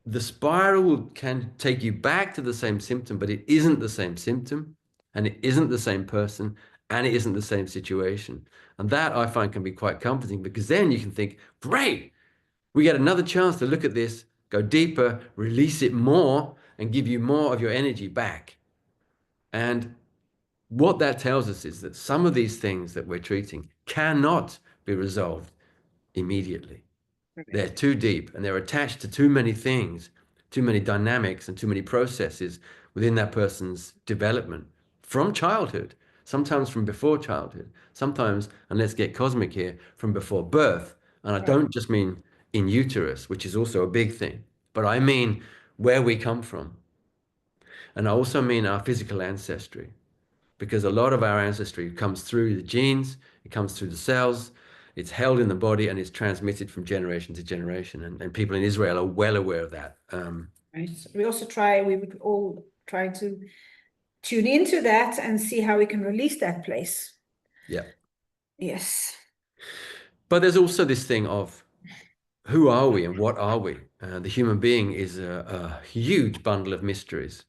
the spiral can take you back to the same symptom, but it isn't the same symptom, and it isn't the same person, and it isn't the same situation. And that I find can be quite comforting, because then you can think, great, we get another chance to look at this, go deeper, release it more, and give you more of your energy back. And what that tells us is that some of these things that we're treating cannot be resolved immediately. They're too deep, and they're attached to too many things, too many dynamics, and too many processes within that person's development from childhood, sometimes from before childhood, sometimes, and let's get cosmic here, from before birth. And I don't just mean in uterus, which is also a big thing, but I mean where we come from. And I also mean our physical ancestry, because a lot of our ancestry comes through the genes, it comes through the cells, it's held in the body, and it's transmitted from generation to generation. And people in Israel are well aware of that. Right. We would all try to tune into that and see how we can release that place. Yeah. Yes. But there's also this thing of who are we and what are we? The human being is a huge bundle of mysteries.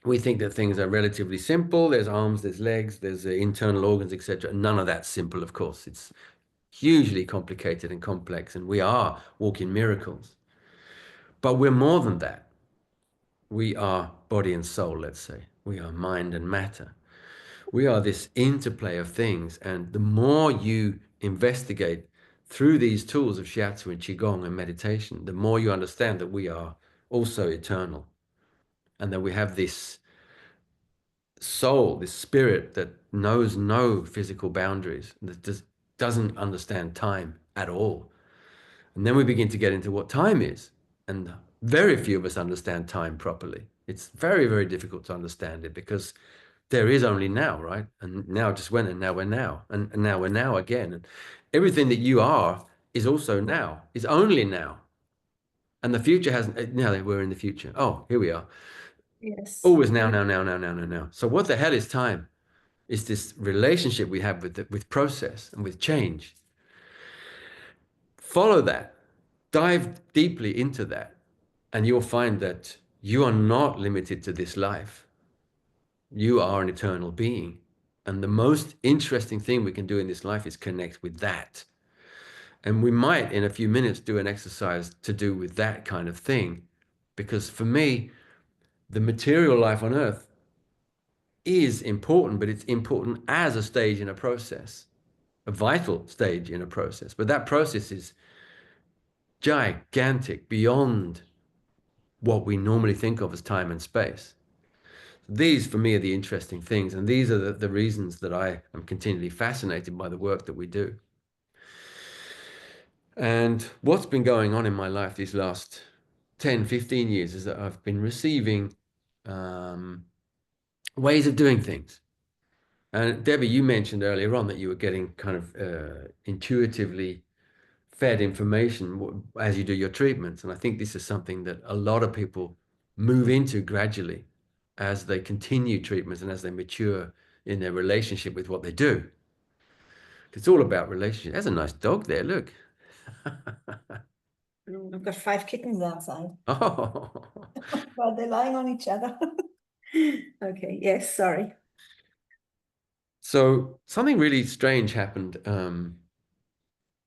We think that things are relatively simple. There's arms, there's legs, there's internal organs, etc. None of that's simple, of course. It's hugely complicated and complex, and we are walking miracles. But we're more than that. We are body and soul, let's say. We are mind and matter. We are this interplay of things, and the more you investigate through these tools of shiatsu and qigong and meditation, the more you understand that we are also eternal, and that we have this soul, this spirit that knows no physical boundaries, that just doesn't understand time at all. And then we begin to get into what time is, and very few of us understand time properly. It's very, very difficult to understand it, because there is only now, right? And now just went, and now we're now, and now we're now again. And everything that you are is also now, is only now. And the future hasn't, now that we're in the future. Oh, here we are. Yes. Always now, now, now, now, now, now, now. So what the hell is time? It's this relationship we have with process and with change. Follow that, dive deeply into that, and you'll find that you are not limited to this life. You are an eternal being. And the most interesting thing we can do in this life is connect with that. And we might, in a few minutes, do an exercise to do with that kind of thing. Because for me, the material life on earth is important, but it's important as a stage in a process, a vital stage in a process. But that process is gigantic, beyond what we normally think of as time and space. These, for me, are the interesting things, and these are the reasons that I am continually fascinated by the work that we do. And what's been going on in my life these last 10, 15 years is that I've been receiving ways of doing things. And Debbie, you mentioned earlier on that you were getting kind of intuitively fed information as you do your treatments. And I think this is something that a lot of people move into gradually as they continue treatments and as they mature in their relationship with what they do. It's all about relationship. There's a nice dog there, look. I've got 5 kittens outside. Oh. Well, they're lying on each other. Okay, yes, sorry. So something really strange happened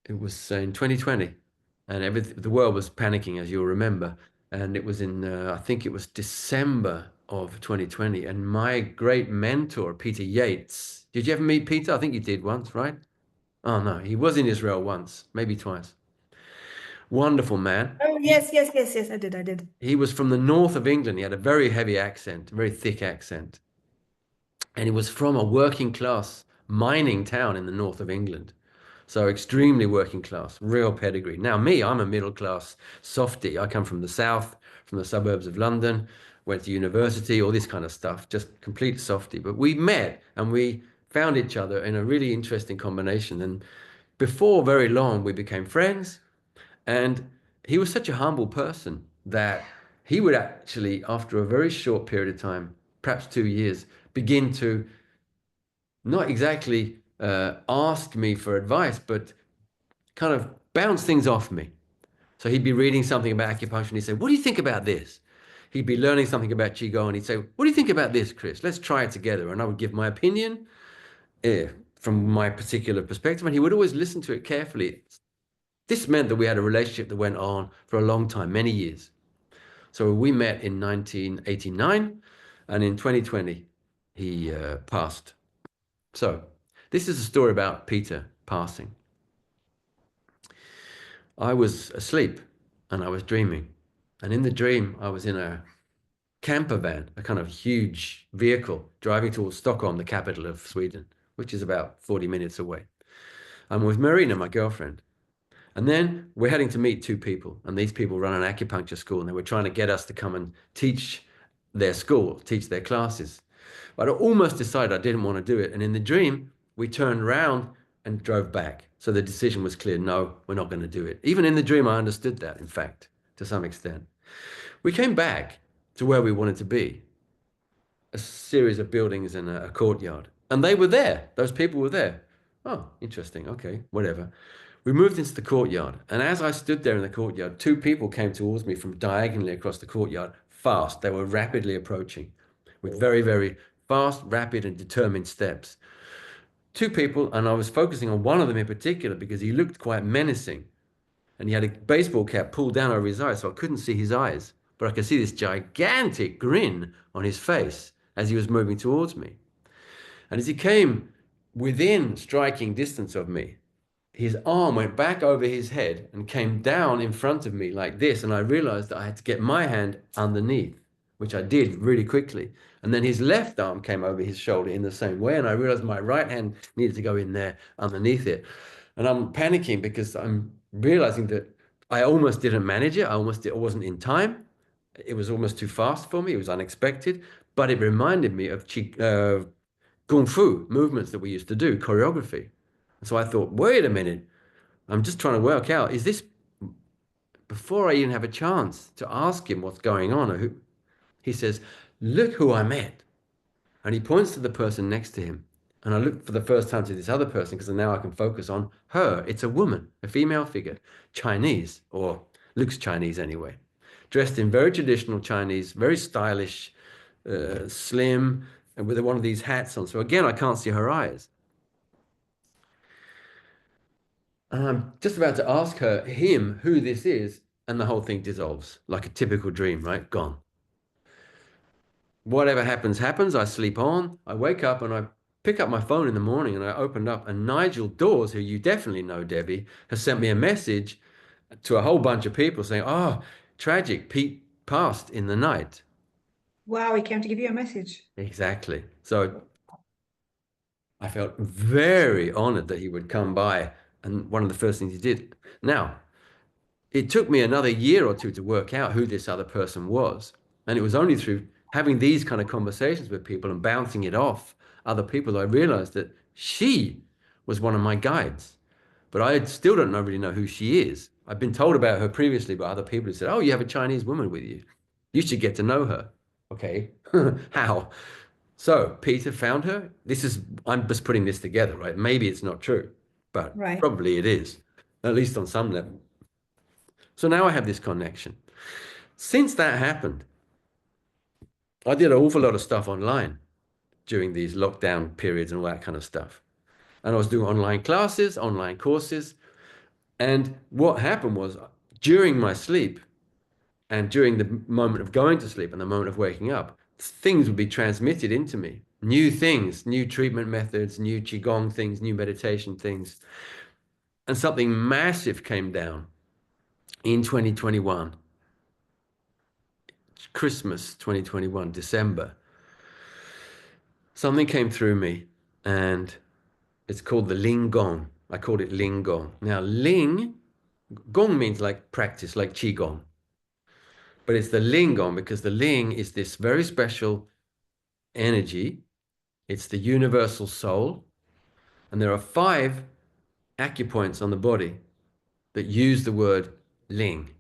It was in 2020, and the world was panicking, as you'll remember. And it was in, I think it was December of 2020. And my great mentor, Peter Yates, did you ever meet Peter? I think you did once, right? Oh, no, he was in Israel once, maybe twice. Wonderful man. Oh, yes, yes, yes, yes, I did. He was from the north of England. He had a very heavy accent, a very thick accent. And he was from a working class mining town in the north of England. So extremely working class, real pedigree. Now me, I'm a middle class softie. I come from the south, from the suburbs of London, went to university, all this kind of stuff, just complete softie. But we met and we found each other in a really interesting combination. And before very long, we became friends. And he was such a humble person that he would actually, after a very short period of time, perhaps 2 years, begin to not exactly ask me for advice, but kind of bounce things off me. So he'd be reading something about acupuncture and he'd say, "What do you think about this?" He'd be learning something about Qigong and he'd say, "What do you think about this, Chris? Let's try it together." And I would give my opinion from my particular perspective, and he would always listen to it carefully. This meant that we had a relationship that went on for a long time, many years. So we met in 1989, and in 2020, he passed. So this is a story about Peter passing. I was asleep and I was dreaming. And in the dream, I was in a camper van, a kind of huge vehicle driving towards Stockholm, the capital of Sweden, which is about 40 minutes away. I'm with Marina, my girlfriend. And then we're heading to meet two people. And these people run an acupuncture school and they were trying to get us to come and teach their school, teach their classes. But I almost decided I didn't want to do it. And in the dream, we turned around and drove back. So the decision was clear. No, we're not going to do it. Even in the dream, I understood that, in fact, to some extent. We came back to where we wanted to be, a series of buildings and a courtyard. And they were there. Those people were there. Oh, interesting. Okay, whatever. We moved into the courtyard. And as I stood there in the courtyard, two people came towards me from diagonally across the courtyard, fast. They were rapidly approaching with very, very fast, rapid, and determined steps. Two people, and I was focusing on one of them in particular because he looked quite menacing. And he had a baseball cap pulled down over his eyes, so I couldn't see his eyes. But I could see this gigantic grin on his face as he was moving towards me. And as he came within striking distance of me, his arm went back over his head and came down in front of me like this. And I realized that I had to get my hand underneath, which I did really quickly. And then his left arm came over his shoulder in the same way. And I realized my right hand needed to go in there underneath it. And I'm panicking because I'm realizing that I almost didn't manage it. I wasn't in time. It was almost too fast for me. It was unexpected, but it reminded me of Kung Fu movements that we used to do, choreography. So I thought, wait a minute, I'm just trying to work out, is this, before I even have a chance to ask him what's going on, or who, he says, "Look who I met." And he points to the person next to him. And I look for the first time to this other person because now I can focus on her. It's a woman, a female figure, Chinese, or looks Chinese anyway, dressed in very traditional Chinese, very stylish, slim, and with one of these hats on. So again, I can't see her eyes. And I'm just about to ask him, who this is, and the whole thing dissolves like a typical dream, right? Gone. Whatever happens, happens. I sleep on. I wake up and I pick up my phone in the morning and I opened up, and Nigel Dawes, who you definitely know, Debbie, has sent me a message to a whole bunch of people saying, "Oh, tragic, Pete passed in the night." Wow, he came to give you a message. Exactly. So I felt very honored that he would come by, and one of the first things he did. Now, it took me another year or two to work out who this other person was. And it was only through having these kind of conversations with people and bouncing it off other people that I realized that she was one of my guides. But I still don't really know who she is. I've been told about her previously by other people who said, "Oh, you have a Chinese woman with you. You should get to know her." Okay, how? So Peter found her. I'm just putting this together, right? Maybe it's not true, but Right. probably it is, at least on some level. So now I have this connection. Since that happened, I did an awful lot of stuff online during these lockdown periods and all that kind of stuff. And I was doing online classes, online courses. And what happened was during my sleep and during the moment of going to sleep and the moment of waking up, things would be transmitted into me. New things, new treatment methods, new Qigong things, new meditation things. And something massive came down in 2021, Christmas 2021, December. Something came through me and it's called the Ling Gong. I called it Ling Gong. Now, Ling, Gong means like practice, like Qigong. But it's the Ling Gong because the Ling is this very special energy. It's the universal soul. And there are 5 acupoints on the body that use the word Ling.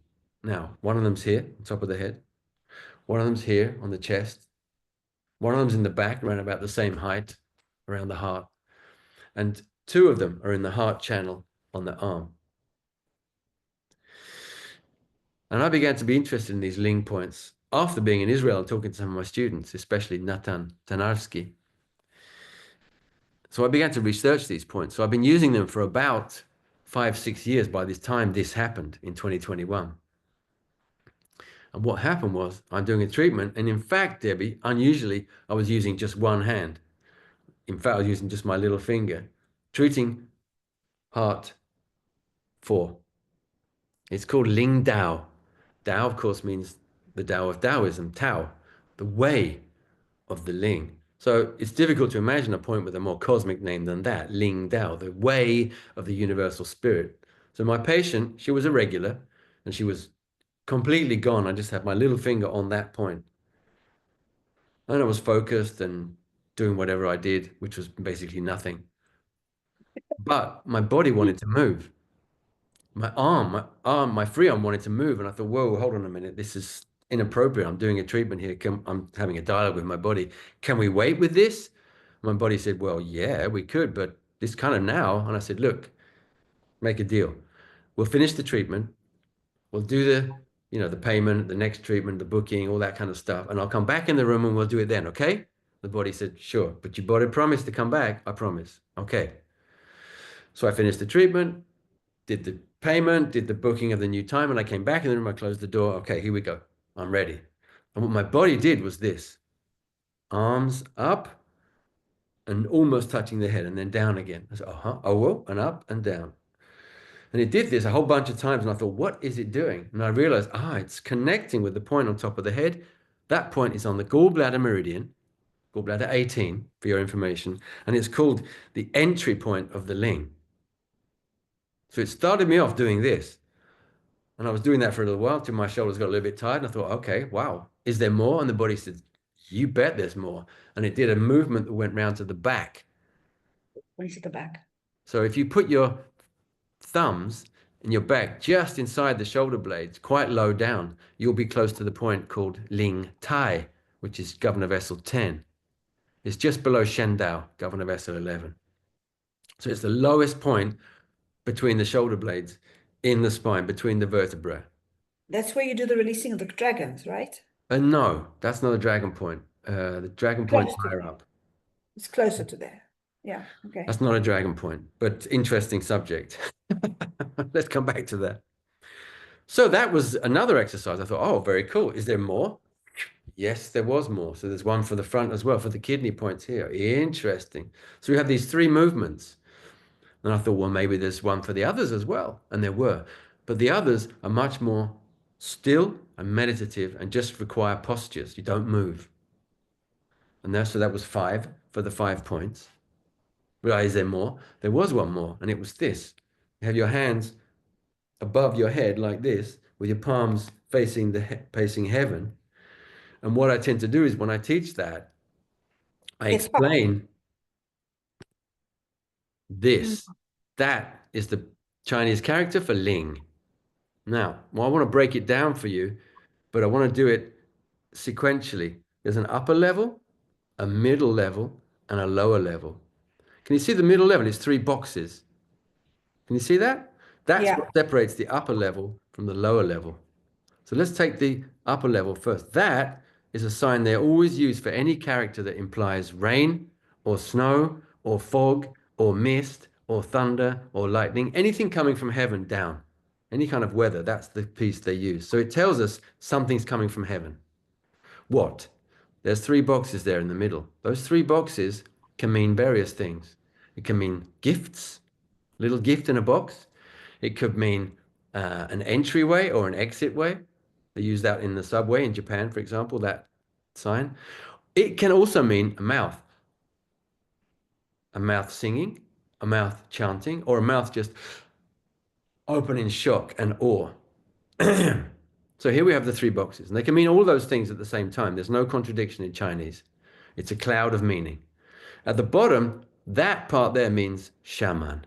Now, one of them's here, on top of the head. One of them's here on the chest. One of them's in the back, around about the same height, around the heart. And 2 of them are in the heart channel on the arm. And I began to be interested in these Ling points after being in Israel and talking to some of my students, especially Natan Tanarski. So I began to research these points. So I've been using them for about 5-6 years by this time this happened in 2021. And what happened was I'm doing a treatment. And in fact, Debbie, unusually, I was using just one hand. In fact, I was using just my little finger, treating heart 4. It's called Ling Dao. Dao, of course, means the Dao of Taoism, Tao, the way of the Ling. So it's difficult to imagine a point with a more cosmic name than that, Ling Dao, the way of the universal spirit. So my patient, she was a regular and she was completely gone. I just had my little finger on that point. And I was focused and doing whatever I did, which was basically nothing. But my body wanted to move. My free arm wanted to move. And I thought, whoa, hold on a minute. This is inappropriate. I'm doing a treatment here. I'm having a dialogue with my body. Can we wait with this? My body said, well, yeah, we could, but this kind of now. And I said, look, make a deal. We'll finish the treatment. We'll do the payment, the next treatment, the booking, all that kind of stuff. And I'll come back in the room and we'll do it then. Okay. The body said, sure, but you better promise to come back. I promise. Okay. So I finished the treatment, did the payment, did the booking of the new time, and I came back in the room, I closed the door. Okay, here we go. I'm ready. And what my body did was this: arms up and almost touching the head and then down again. I said, oh, whoa, and up and down. And it did this a whole bunch of times. And I thought, what is it doing? And I realized, it's connecting with the point on top of the head. That point is on the gallbladder meridian, gallbladder 18 for your information. And it's called the entry point of the Ling. So it started me off doing this. And I was doing that for a little while till my shoulders got a little bit tired. And I thought, okay, wow, is there more? And the body said, you bet there's more. And it did a movement that went round to the back. Where's the back? So if you put your thumbs in your back just inside the shoulder blades, quite low down, you'll be close to the point called Ling Tai, which is governor vessel 10. It's just below Shen Dao, governor vessel 11. So it's the lowest point between the shoulder blades in the spine, between the vertebrae. That's where you do the releasing of the dragons, right? No, that's not a dragon point. The dragon point is higher up. It's closer to there. Yeah, okay. That's not a dragon point, but interesting subject. Let's come back to that. So that was another exercise. I thought, oh, very cool. Is there more? Yes, there was more. So there's one for the front as well, for the kidney points here. Interesting. So we have these 3 movements. And I thought, well, maybe there's one for the others as well. And there were. But the others are much more still and meditative and just require postures. You don't move. And so that was 5 for the 5 points. Right, is there more? There was one more, and it was this. You have your hands above your head like this, with your palms facing heaven. And what I tend to do is when I teach that, I explain this. That is the Chinese character for Ling. Now, well, I want to break it down for you, but I want to do it sequentially. There's an upper level, a middle level, and a lower level. Can you see the middle level? It's 3 boxes. Can you see that? That's what separates the upper level from the lower level. So let's take the upper level first. That is a sign they always use for any character that implies rain or snow or fog or mist or thunder or lightning, anything coming from heaven down, any kind of weather, that's the piece they use. So it tells us something's coming from heaven. What? There's 3 boxes there in the middle. Those 3 boxes can mean various things. It can mean gifts, little gift in a box. It could mean an entryway or an exit way. They use that in the subway in Japan, for example, that sign. It can also mean a mouth singing, a mouth chanting, or a mouth just open in shock and awe. So here we have the 3 boxes, and they can mean all those things at the same time. There's no contradiction in Chinese. It's a cloud of meaning. At the bottom, that part there means shaman.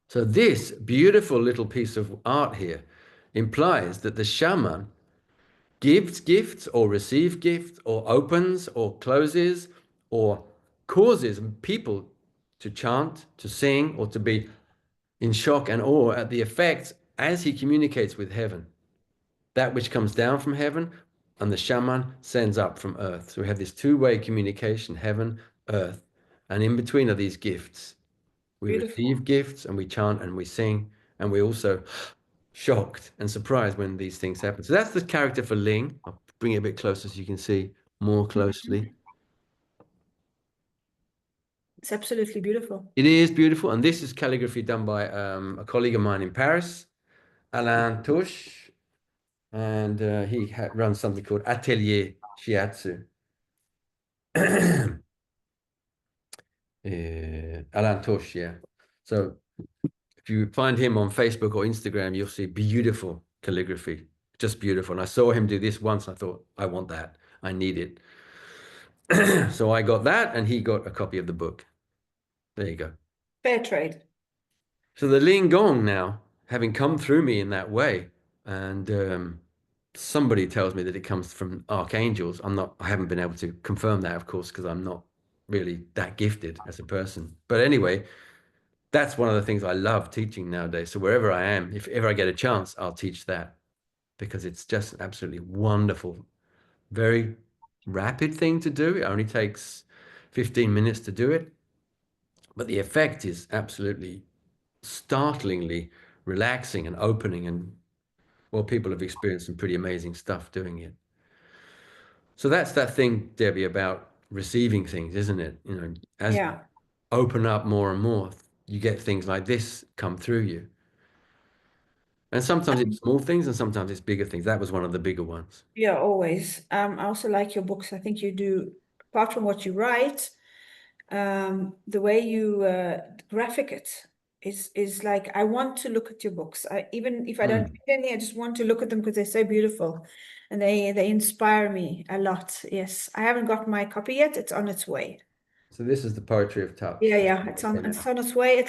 So this beautiful little piece of art here implies that the shaman gives gifts or receives gifts or opens or closes or causes people to chant, to sing, or to be in shock and awe at the effects as he communicates with heaven. That which comes down from heaven and the shaman sends up from earth. So we have this 2-way communication, heaven, earth, and in between are these gifts. We receive gifts and we chant and we sing, and we're also shocked and surprised when these things happen. So that's the character for Ling. I'll bring it a bit closer so you can see more closely. It's absolutely beautiful. It is beautiful. And this is calligraphy done by a colleague of mine in Paris, Alain Touche. And he runs something called Atelier Shiatsu. Alain Touche, yeah. So if you find him on Facebook or Instagram, you'll see beautiful calligraphy, just beautiful. And I saw him do this once. I thought, I want that. I need it. So I got that, and he got a copy of the book. There you go. Fair trade. So the Ling Gong now, having come through me in that way, and somebody tells me that it comes from archangels. I haven't been able to confirm that, of course, because I'm not really that gifted as a person. But anyway, that's one of the things I love teaching nowadays. So wherever I am, if ever I get a chance, I'll teach that, because it's just an absolutely wonderful, very rapid thing to do. It only takes 15 minutes to do it, but the effect is absolutely startlingly relaxing and opening, and well, people have experienced some pretty amazing stuff doing it. So that's that thing, Debbie, about receiving things, isn't it? You know, as you open up more and more, you get things like this come through you. And sometimes it's small things and sometimes it's bigger things. That was one of the bigger ones. Yeah, always. I also like your books. I think you do, apart from what you write, the way you graphic it is like, I want to look at your books. Even if I don't read anything, I just want to look at them because they're so beautiful and they inspire me a lot. Yes, I haven't got my copy yet. It's on its way. So this is the Poetry of Touch. Yeah, it's on its way.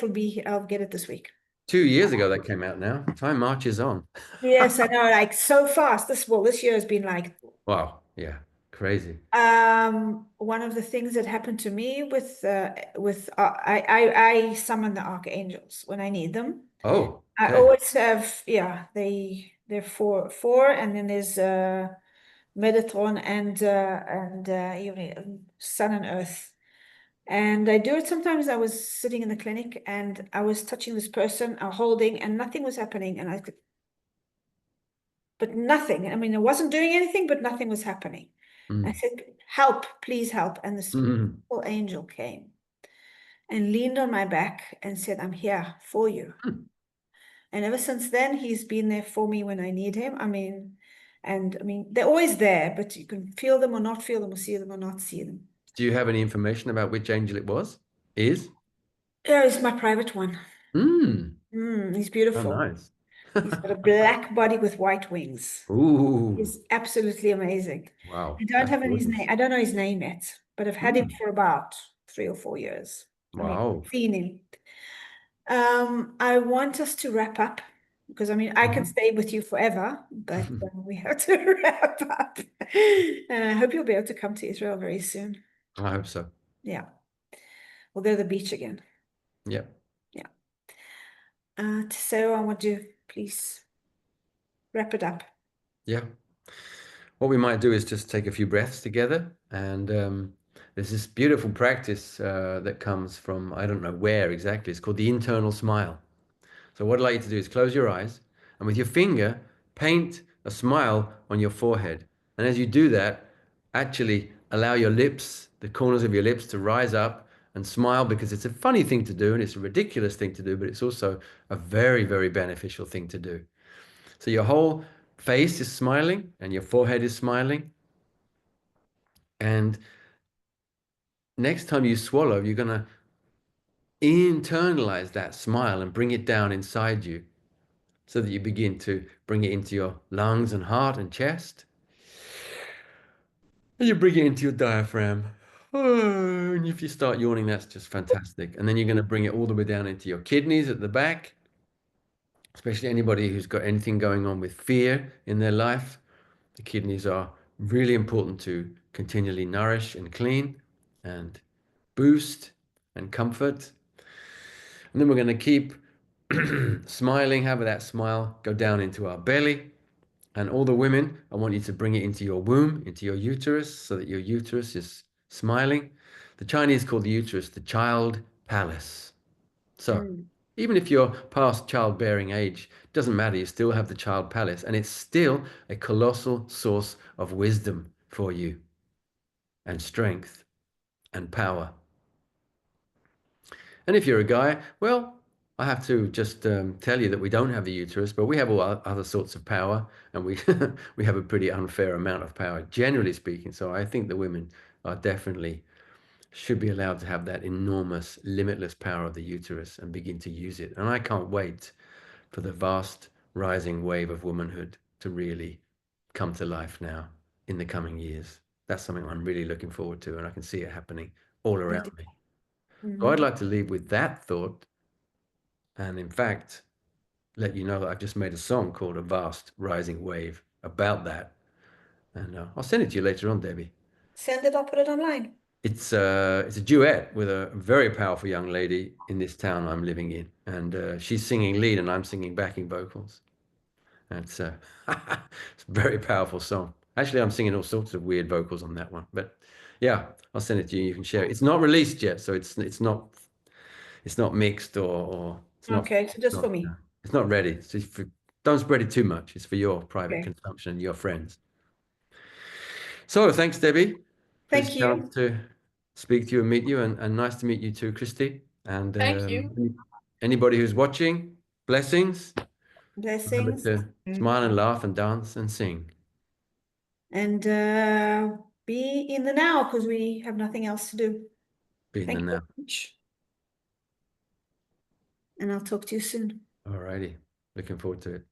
I'll get it this week. 2 years ago that came out now. Time marches on. Yes, I know, like so fast. This year has been like, wow, yeah, crazy. One of the things that happened to me I summon the archangels when I need them. Oh, I always have, they're four, and then there's Metatron and Sun and Earth. And I do it sometimes. I was sitting in the clinic and I was touching this person, holding, and nothing was happening. But nothing. I mean, I wasn't doing anything, but nothing was happening. I said, help, please help. And this little angel came and leaned on my back and said, I'm here for you. And ever since then, he's been there for me when I need him. I mean, they're always there, but you can feel them or not feel them, or see them or not see them. Do you have any information about which angel it was? Is? Yeah, it's my private one. He's beautiful. Oh, nice. He's got a black body with white wings. Ooh. He's absolutely amazing. Wow. I don't have his name. I don't know his name yet, but I've had him for about 3 or 4 years. Wow. I've seen him. I want us to wrap up because I can stay with you forever, but we have to wrap up. And I hope you'll be able to come to Israel very soon. I hope so. Yeah. We'll go to the beach again. Yeah. Yeah. So I want to please wrap it up. Yeah. What we might do is just take a few breaths together and there's this beautiful practice that comes from, I don't know where exactly. It's called the internal smile. So what I'd like you to do is close your eyes and with your finger, paint a smile on your forehead. And as you do that, actually allow your lips, the corners of your lips, to rise up and smile, because it's a funny thing to do and it's a ridiculous thing to do, but it's also a very, very beneficial thing to do. So your whole face is smiling and your forehead is smiling. And next time you swallow, you're going to internalize that smile and bring it down inside you, so that you begin to bring it into your lungs and heart and chest. And you bring it into your diaphragm. Oh, and if you start yawning, that's just fantastic. And then you're going to bring it all the way down into your kidneys at the back, especially anybody who's got anything going on with fear in their life. The kidneys are really important to continually nourish and clean and boost and comfort. And then we're going to keep smiling, have that smile go down into our belly. And all the women, I want you to bring it into your womb, into your uterus, so that your uterus is smiling. The Chinese call the uterus the child palace. So even if you're past childbearing age, it doesn't matter, you still have the child palace, and it's still a colossal source of wisdom for you, and strength and power. And if you're a guy, well, I have to just tell you that we don't have the uterus, but we have all other sorts of power, and we we have a pretty unfair amount of power, generally speaking. So I think the women are definitely should be allowed to have that enormous, limitless power of the uterus and begin to use it. And I can't wait for the vast rising wave of womanhood to really come to life now in the coming years. That's something I'm really looking forward to, and I can see it happening all around me. So I'd like to leave with that thought. And in fact, let you know that I've just made a song called A Vast Rising Wave about that. And I'll send it to you later on, Debbie. Send it, I'll put it online. It's a duet with a very powerful young lady in this town I'm living in. And she's singing lead and I'm singing backing vocals. And it's a very powerful song. Actually, I'm singing all sorts of weird vocals on that one. But yeah, I'll send it to you. You can share it. It's not released yet, so it's not mixed or it's not. Okay, so just for me. It's not ready. Don't spread it too much. It's for your private consumption, your friends. So thanks, Debbie. Thank you. To speak to you and meet you, and nice to meet you too, Christy. And thank you. Anybody who's watching, blessings. Blessings. Remember to smile and laugh and dance and sing. And be in the now, because we have nothing else to do. Be in the now. And I'll talk to you soon. All righty. Looking forward to it.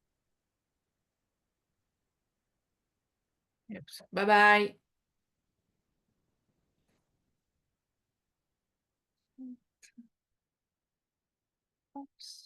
Yep. Bye-bye. Oops.